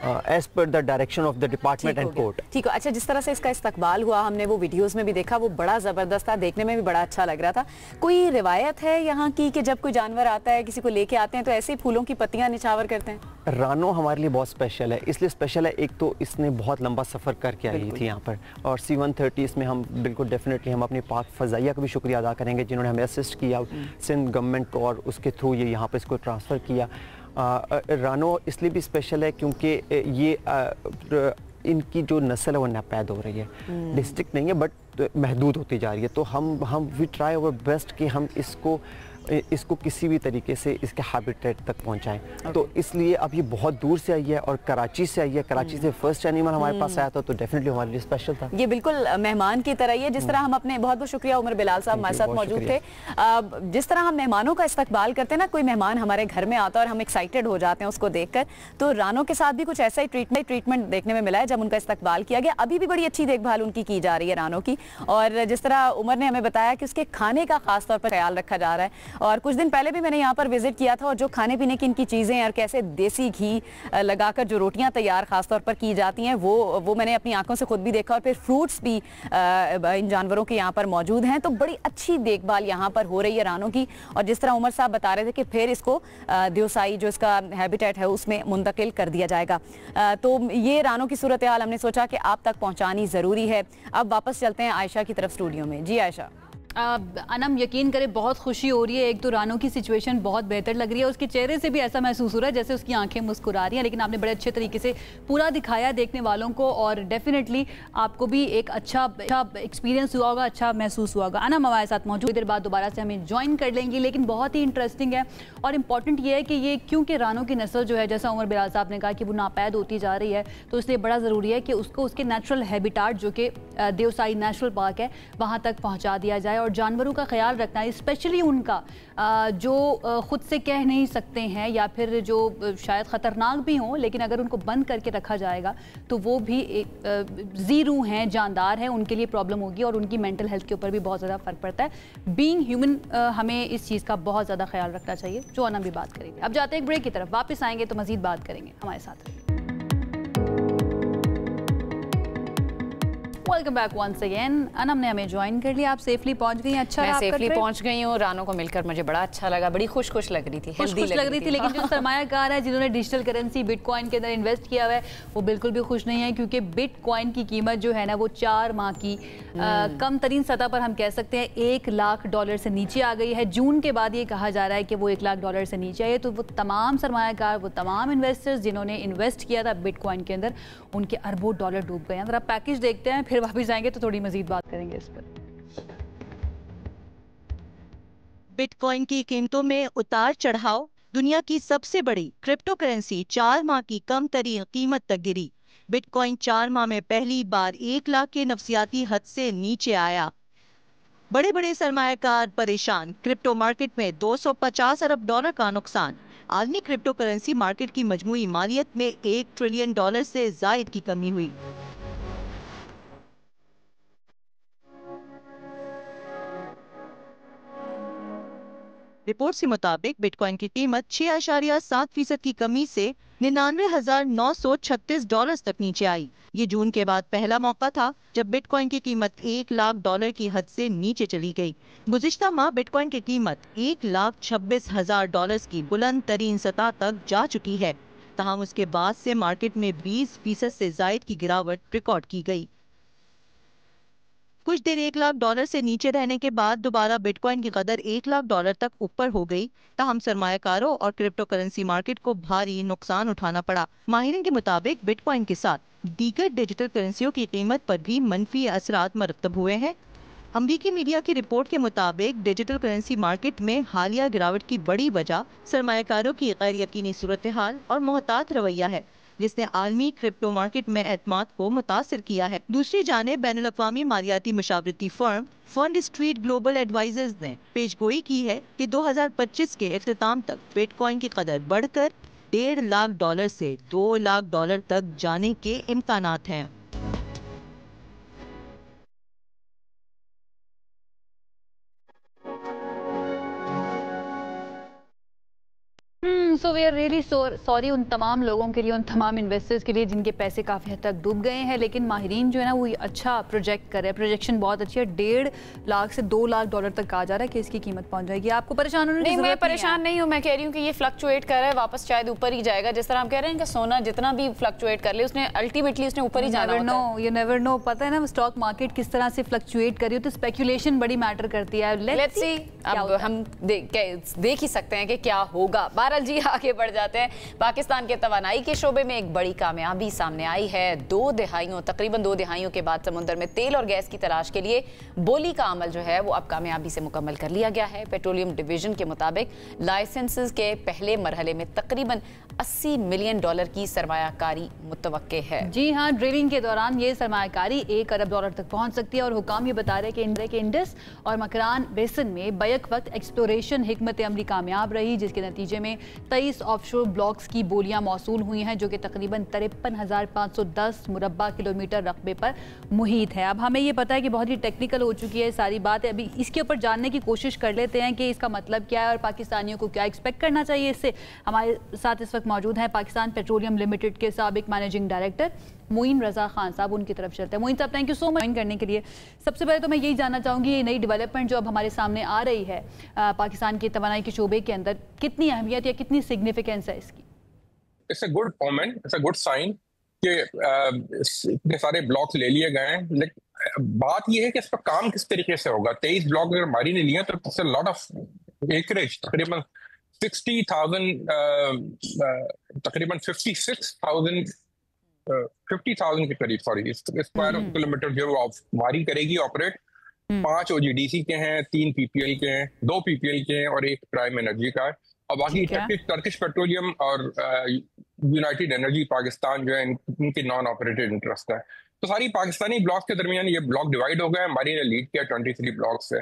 as per the direction of the department and court. ठीक है। अच्छा, जिस तरह से इसका इस्तकबाल हुआ, हमने वो वीडियोस में भी देखा, वो बड़ा ज़बरदस्त था, देखने में भी बड़ा अच्छा लग रहा था। कोई रिवायत है यहाँ की कि जब कोई जानवर आता है, किसी को लेके आते हैं, तो ऐसे ही फूलों की पत्तियाँ निछावर करते हैं? रानो हमारे लिए बहुत स्पेशल है, इसलिए स्पेशल है एक तो इसने बहुत लंबा सफ़र करके आई थी यहाँ पर, और C-130 इसमें हम बिल्कुल डेफिनेटली हम अपनी पाक फ़ज़ाइया का भी शुक्रिया अदा करेंगे जिन्होंने हमें असिस्ट किया सिंध गवर्नमेंट को, और उसके थ्रू ये यहाँ पर इसको ट्रांसफ़र किया। रानो इसलिए भी स्पेशल है क्योंकि ये इनकी जो नस्ल है वो नापैद हो रही है, डिस्ट्रिक्ट नहीं है बट महदूद होती जा रही है। तो हम वी ट्राई अवर बेस्ट कि हम इसको किसी भी तरीके से इसके हैबिटेट तक पहुंचाएं। तो इसलिए अब ये बहुत दूर से आई है और कराची से आई है, कराची से फर्स्ट एनिमल हमारे पास आया था, तो डेफिनेटली हमारे लिए स्पेशल था। ये बिल्कुल मेहमान की तरह ही है, जिस तरह हम अपने, बहुत बहुत शुक्रिया उमर बिलाल साहब हमारे साथ मौजूद थे। जिस तरह हम मेहमानों का इस्तकबाल करते हैं ना, कोई मेहमान हमारे घर में आता है और हम एक्साइटेड हो जाते हैं उसको देखकर, तो रानो के साथ भी कुछ ऐसा ही ट्रीटमेंट देखने में मिला है जब उनका इस्तकबाल किया गया। अभी भी बड़ी अच्छी देखभाल उनकी की जा रही है रानो की, और जिस तरह उमर ने हमें बताया कि उसके खाने का खास तौर पर ख्याल रखा जा रहा है। और कुछ दिन पहले भी मैंने यहाँ पर विजिट किया था, और जो खाने पीने की इनकी चीज़ें और कैसे देसी घी लगाकर जो रोटियाँ तैयार खास तौर पर की जाती हैं वो मैंने अपनी आंखों से खुद भी देखा, और फिर फ्रूट्स भी इन जानवरों के यहाँ पर मौजूद हैं। तो बड़ी अच्छी देखभाल यहाँ पर हो रही है रानों की। और जिस तरह उमर साहब बता रहे थे कि फिर इसको दियोसाई जो इसका हैबिटेट है उसमें मुंतकिल कर दिया जाएगा। तो ये रानों की सूरत हाल हमने सोचा कि आप तक पहुँचानी ज़रूरी है। अब वापस चलते हैं आयशा की तरफ स्टूडियो में। जी आयशा। अनम, यकीन करें बहुत खुशी हो रही है। एक तो रानो की सिचुएशन बहुत बेहतर लग रही है, उसके चेहरे से भी ऐसा महसूस हो रहा है जैसे उसकी आंखें मुस्कुरा रही हैं, लेकिन आपने बड़े अच्छे तरीके से पूरा दिखाया देखने वालों को, और डेफिनेटली आपको भी एक अच्छा एक्सपीरियंस हुआ होगा, अच्छा महसूस हुआ होगा। अनम हमारे साथ मौजूद, देर बाद दोबारा से हमें ज्वाइन कर लेंगी, लेकिन बहुत ही इंटरेस्टिंग है और इम्पॉर्टेंट ये है कि ये क्योंकि रानो की नस्ल जो है, जैसा उमर बिलाल साहब ने कहा कि वो नापैद होती जा रही है, तो इसलिए बड़ा ज़रूरी है कि उसको उसके नेचुरल हैबिटाट जो कि दियोसाई नेशनल पार्क है वहाँ तक पहुँचा दिया जाए, और जानवरों का ख्याल रखना है, स्पेशली उनका जो खुद से कह नहीं सकते हैं या फिर जो शायद ख़तरनाक भी हों, लेकिन अगर उनको बंद करके रखा जाएगा तो वो भी ज़ीरू हैं, जानदार हैं, उनके लिए प्रॉब्लम होगी और उनकी मेंटल हेल्थ के ऊपर भी बहुत ज़्यादा फ़र्क पड़ता है। बीइंग ह्यूमन हमें इस चीज़ का बहुत ज़्यादा ख्याल रखना चाहिए, जो अनम भी बात करेंगे। अब जाते हैं एक ब्रेक की तरफ, वापस आएंगे तो मज़ीद बात करेंगे, हमारे साथ। Welcome back once again. Anam ने हमें ज्वाइन कर लिया, आप सेफली पहुंच गई हैं? अच्छा, मैं सेफली पहुंच गई हूँ। रानो को मिलकर मुझे बड़ा अच्छा लगा, बड़ी खुश लग रही थी, खुश लग रही थी। लेकिन जो सरमायाकार है जिन्होंने डिजिटल करेंसी बिटकॉइन के अंदर इन्वेस्ट किया हुआ है वो बिल्कुल भी खुश नहीं है, क्योंकि बिटकॉइन की कीमत जो है ना वो 4 माह की कम तरीन सतह पर हम कह सकते हैं $1 लाख से नीचे आ गई है। जून के बाद ये कहा जा रहा है कि वो $1 लाख से नीचे आई है। तो वो तमाम सरमायाकार, वो तमाम इन्वेस्टर्स जिन्होंने इन्वेस्ट किया था बिटकॉइन के अंदर, उनके अरबों डॉलर डूब गए हैं। अगर आप पैकेज देखते हैं फिर वापस आएंगे तो थोड़ी मजीद बात करेंगे इस पर। बिटकॉइन की कीमतों में उतार चढ़ाव, दुनिया की सबसे बड़ी क्रिप्टो करेंसी 4 माह की कम तरीन कीमत तक गिरी। बिटकॉइन 4 माह में पहली बार 1 लाख के नफसियाती हद से नीचे आया। बड़े बड़े सरमायाकार परेशान, क्रिप्टो मार्केट में $250 अरब का नुकसान। आलमी क्रिप्टो करेंसी मार्केट की मजमूई मालियत में $1 ट्रिलियन से जायद की कमी हुई। रिपोर्ट के मुताबिक बिटकॉइन की कीमत 6.7% की कमी से $99,936 तक नीचे आई। ये जून के बाद पहला मौका था जब बिटकॉइन की कीमत $1 लाख की हद से नीचे चली गई। गुज़िश्ता माह बिटकॉइन की कीमत $1,26,000 की बुलंद तरीन सतह तक जा चुकी है। तहम उसके बाद से मार्केट में 20% से जायद की गिरावट रिकॉर्ड की गई। कुछ देर $1 लाख से नीचे रहने के बाद दोबारा बिटकॉइन की कदर $1 लाख तक ऊपर हो गई। ताहम सरमायाकारों और क्रिप्टो करेंसी मार्केट को भारी नुकसान उठाना पड़ा। माहिरीन के मुताबिक बिटकॉइन के साथ दीगर डिजिटल करेंसियों की कीमत पर भी मनफी असरात मरतब हुए हैं। अमरीकी मीडिया की रिपोर्ट के मुताबिक डिजिटल करेंसी मार्केट में हालिया गिरावट की बड़ी वजह सरमायाकारों की गैर यकीनी सूरत हाल और मोहतात रवैया है, जिसने आलमी क्रिप्टो मार्केट में एतमाद को मुतासिर किया है। दूसरी जानिब बैनुल-अक़वामी मालियाती मशावरती firm fund street global advisors ने पेशगोई की है कि 2025 के इख्तिताम तक बिटकॉइन की कदर बढ़कर $1.5 लाख से $2 लाख तक जाने के इम्कानात हैं। So we are really sorry उन तमाम लोगों के लिए, उन तमाम इन्वेस्टर्स के लिए जिनके पैसे काफ़ी हद तक डूब गए हैं। लेकिन माहिरीन जो है ना वो अच्छा प्रोजेक्ट कर रहे हैं, प्रोजेक्शन बहुत अच्छी है। $1.5 लाख से $2 लाख तक कहा जा रहा है कि इसकी कीमत पहुंच जाएगी। आपको परेशान होने की नहीं, मैं परेशान नहीं हूँ। मैं कह रही हूँ कि ये फ्लक्चुएट कर रहा है, वापस शायद ऊपर ही जाएगा। जिस तरह हम कह रहे हैं कि सोना जितना भी फ्लक्चुएट कर ले उसने अल्टीमेटली उसने ऊपर ही जाना होता है। यू नेवर नो, पता है ना स्टॉक मार्केट किस तरह से फ्लक्चुएट कर रही हो, तो स्पेकुलेशन बड़ी मैटर करती है। लेट्स सी, अब हम देख ही सकते हैं कि क्या होगा। बहरहाल जी आगे बढ़ जाते हैं। पाकिस्तान के तवानाई के शोबे में एक बड़ी कामयाबी सामने आई है। तकरीबन 2 दहाइयों के बाद समुद्र में तेल और गैस की तलाश के लिए बोली का अमल जो है वो अब कामयाबी से मुकम्मल कर लिया गया है। पेट्रोलियम डिवीजन के मुताबिक लाइसेंसेस के पहले मरहले में तकरीबन $80 मिलियन की सरमायाकारी मुतवक्के है। जी हाँ, ड्रिलिंग के दौरान ये सरमायाकारी $1 अरब तक पहुंच सकती है। और हुकाम ये बता रहे हैं कि इंडस और मकरान बेसिन में बैक वक्त एक्सप्लोरेशन हिकमत अमली कामयाब रही, जिसके नतीजे में 23 ऑफशोर ब्लॉक्स की बोलियां मौसूल हुई हैं, जो कि तकरीबन 53,510 मुरब्बा किलोमीटर रकबे पर मुहित है। अब हमें ये पता है कि बहुत ही टेक्निकल हो चुकी है सारी बात है। अभी इसके ऊपर जानने की कोशिश कर लेते हैं कि इसका मतलब क्या है और पाकिस्तानियों को क्या एक्सपेक्ट करना चाहिए इससे। हमारे साथ इस वक्त मौजूद हैं पाकिस्तान पेट्रोलियम लिमिटेड के साबिक मैनेजिंग डायरेक्टर मोइन रजा खान साहब। उनकी तरफ चलते हैं। मोइन साहब, थैंक यू सो मच करने के लिए। सबसे पहले तो मैं यही जानना चाहूँगी, ये नई डेवलपमेंट जो अब हमारे सामने आ रही है पाकिस्तान के तवानाई के शोबे के अंदर, कितनी अहमियत या कितनी सिग्निफिकेंस है इसकी? It's a good omen, it's a good sign कि इतने सारे ब्लॉक्स ले लिए गए हैं। लेकिन बात यह है कि इस पर काम किस तरीके से होगा। 23 ब्लॉक अगर मारी ने लिए तो it's a lot of acreage, तकरीबन 50,000 के करीब स्क्वायर किलोमीटर जो वारी करेगी ऑपरेट। 5 OGDC के हैं, 3 PPL के हैं, 2 PPL के हैं और 1 प्राइम एनर्जी का है। और बाकी टर्किश पेट्रोलियम और यूनाइटेड एनर्जी पाकिस्तान जो है इनके नॉन ऑपरेटेड इंटरेस्ट है। तो सारी पाकिस्तानी ब्लॉक्स के दरमियान ये ब्लॉक डिवाइड हो गए। हमारी ने लीड किया 23 ब्लॉक से।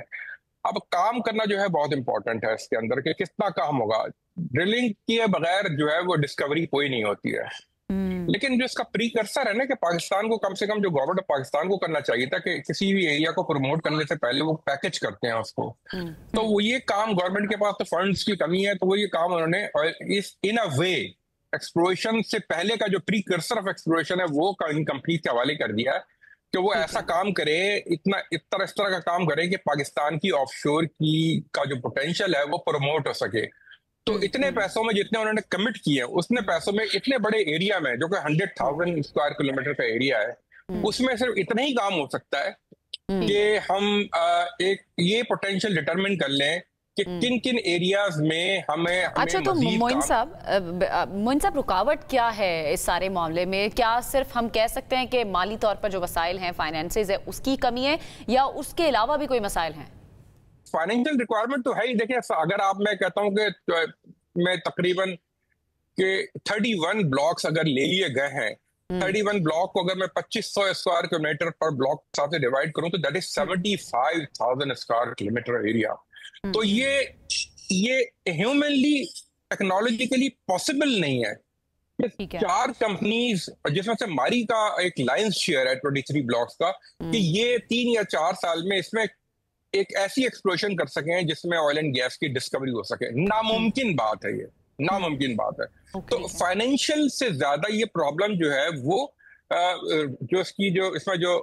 अब काम करना जो है बहुत इंपॉर्टेंट है इसके अंदर कि कितना काम होगा। ड्रिलिंग किए बगैर जो है वो डिस्कवरी कोई नहीं होती है। लेकिन जो इसका प्रीकर्सर है ना कि पाकिस्तान को कम से कम जो गवर्नमेंट ऑफ पाकिस्तान को करना चाहिए था कि किसी भी एरिया को प्रमोट करने से पहले वो पैकेज करते हैं उसको। तो वो ये काम गवर्नमेंट के पास तो फंड्स की कमी है, तो वो ये काम उन्होंने इस इन अ वे एक्सप्लोरेशन से पहले का जो प्रीकर्सर ऑफ एक्सप्लोरेशन है वो इनकम्प्लीट के हवाले कर दिया है कि वो ऐसा काम करे, इस तरह का काम करे कि पाकिस्तान की ऑफशोर की का जो पोटेंशियल है वो प्रमोट हो सके। तो इतने पैसों में जितने उन्होंने कमिट किए हैं उतने पैसों में इतने बड़े एरिया में जो कि 100,000 स्क्वायर किलोमीटर का एरिया है, उसमें सिर्फ इतना ही काम हो सकता है कि हम एक ये पोटेंशियल डिटरमिन कर लें कि किन किन एरियाज में हमें अच्छा, तो मोइन साहब रुकावट क्या है इस सारे मामले में? क्या सिर्फ हम कह सकते हैं कि माली तौर पर जो वसाइल हैं, फाइनेंसेस है, उसकी कमी है या उसके अलावा भी कोई मसाइल हैं? फाइनेंशियल रिक्वायरमेंट तो है ही। देखिए, अगर आप मैं कहता हूँ कि मैं तकरीबन के 31 ब्लॉक्स अगर ले लिए गए हैं, 31 ब्लॉक को अगर मैं 2500 स्क्वायर किलोमीटर पर ब्लॉक के साथ डिवाइड करूं तो that is 75,000 square kilometre area. तो ये ह्यूमनली टेक्नोलॉजिकली पॉसिबल नहीं है। 4 कंपनीज जिसमें से मारी का एक लायंस शेयर है 23 ब्लॉक्स का, कि ये 3 या 4 साल में इसमें एक ऐसी एक्सप्लोरेशन कर सके जिसमें ऑयल एंड गैस की डिस्कवरी हो सके। नामुमकिन बात है, ये नामुमकिन बात है। तो फाइनेंशियल से ज्यादा ये प्रॉब्लम जो है वो जो इसकी जो इसमें जो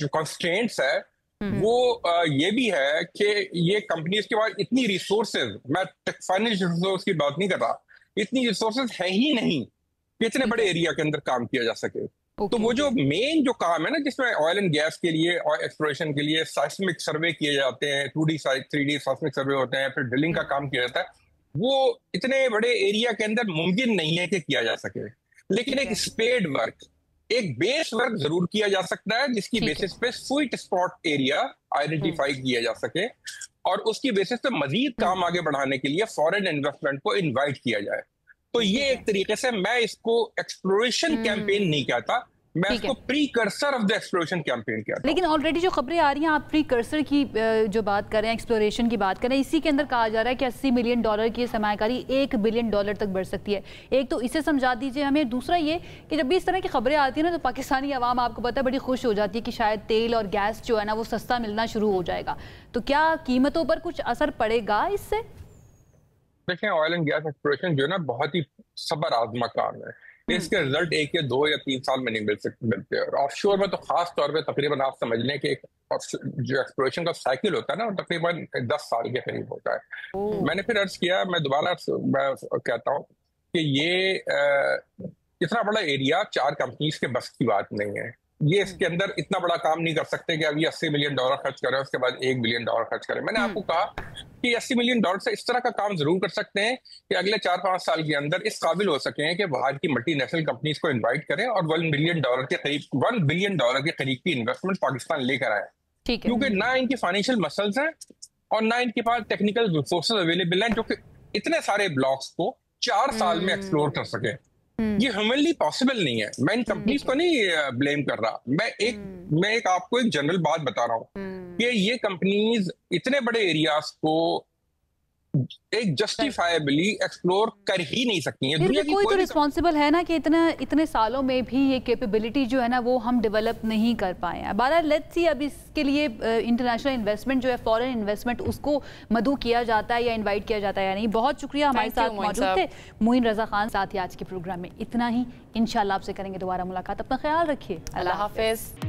कंस्ट्रेंट्स है वो ये भी है कि ये कंपनीज के पास इतनी रिसोर्सेज, मैं फाइनेंशियल रिसोर्स की बात नहीं कर रहा, इतनी रिसोर्सेज है ही नहीं कि इतने बड़े एरिया के अंदर काम किया जा सके। तो वो जो मेन जो काम है ना, जिसमें ऑयल एंड गैस के लिए और एक्सप्लोरेशन के लिए साइस्मिक सर्वे किए जाते हैं, 2D 3D साइस्मिक सर्वे होते हैं, फिर ड्रिलिंग का काम किया जाता है, वो इतने बड़े एरिया के अंदर मुमकिन नहीं है कि किया जा सके। लेकिन एक स्पेड वर्क, एक बेस वर्क जरूर किया जा सकता है, जिसकी बेसिस पे स्वीट स्पॉट एरिया आइडेंटिफाई किया जा सके और उसकी बेसिस पे मजीद काम आगे बढ़ाने के लिए फॉरेन इन्वेस्टमेंट को इनवाइट किया जाए। तो ये एक तरीके से मैं इसको एक्सप्लोरेशन कैंपेन नहीं कहता, मैं इसको precursor of the exploration campaign कहता हूं। लेकिन ऑलरेडी जो खबरें आ रही हैं, आप प्रीकर्सर की जो बात कर रहे हैं, एक्सप्लोरेशन की बात कर रहे हैं, इसी के अंदर कहा जा रहा है कि $80 मिलियन की सरमायाकारी $1 बिलियन तक बढ़ सकती है। एक तो इसे समझा दीजिए हमें, दूसरा ये कि जब भी इस तरह की खबरें आती है ना, तो पाकिस्तानी अवाम आपको पता है बड़ी खुश हो जाती है कि शायद तेल और गैस जो है ना वो सस्ता मिलना शुरू हो जाएगा। तो क्या कीमतों पर कुछ असर पड़ेगा इससे? देखें, ऑयल एंड गैस एक्सप्लोरेशन जो है ना बहुत ही सब्र आजमा काम है। इसके रिजल्ट 1 या 2 या 3 साल में नहीं मिलते। और ऑफशोर में तो खास तौर पे तकरीबन आप समझ लें कि जो एक्सप्लोरेशन का साइकिल होता है ना, वो तकरीबन 10 साल के करीब होता है। मैंने फिर अर्ज किया, मैं दोबारा कहता हूँ कि ये इतना बड़ा एरिया 4 कंपनीज के बस की बात नहीं है। ये इसके अंदर इतना बड़ा काम नहीं कर सकते कि अभी $80 मिलियन खर्च करें, उसके बाद $1 बिलियन खर्च करें। मैंने आपको कहा कि $80 मिलियन से इस तरह का काम जरूर कर सकते हैं कि अगले 4-5 साल के अंदर इस काबिल हो सके कि बाहर की मल्टीनेशनल कंपनीज को इनवाइट करें और $1 बिलियन के करीब की इन्वेस्टमेंट पाकिस्तान लेकर आए। क्योंकि ना इनकी फाइनेंशियल मसल्स हैं और ना इनके पास टेक्निकल रिसोर्सेज अवेलेबल हैं जो कि इतने सारे ब्लॉक्स को 4 साल में एक्सप्लोर कर सके। ये ह्यूमनली पॉसिबल नहीं है। मैं इन कंपनीज को नहीं ब्लेम कर रहा, मैं एक आपको एक जनरल बात बता रहा हूँ कि ये कंपनीज इतने बड़े एरियाज को एक जस्टिफाइबली एक्सप्लोर कर ही नहीं सकती है। दुनिया की कोई तो रिस्पॉन्सिबल है ना कि इतने सालों में भी ये कैपेबिलिटी जो है ना वो हम डेवलप नहीं कर पाए हैं। बहरहाल लेट्स सी अब इसके लिए इंटरनेशनल इन्वेस्टमेंट जो है, फॉरेन इन्वेस्टमेंट, उसको मदऊ किया जाता है या इन्वाइट किया जाता है या नहीं। बहुत शुक्रिया, हमारे साथ मौजूद थे मोइन रजा खान। साथ ही आज के प्रोग्राम में इतना ही, इंशाल्लाह आपसे करेंगे दोबारा मुलाकात। अपना ख्याल रखिए, अल्लाह हाफिज।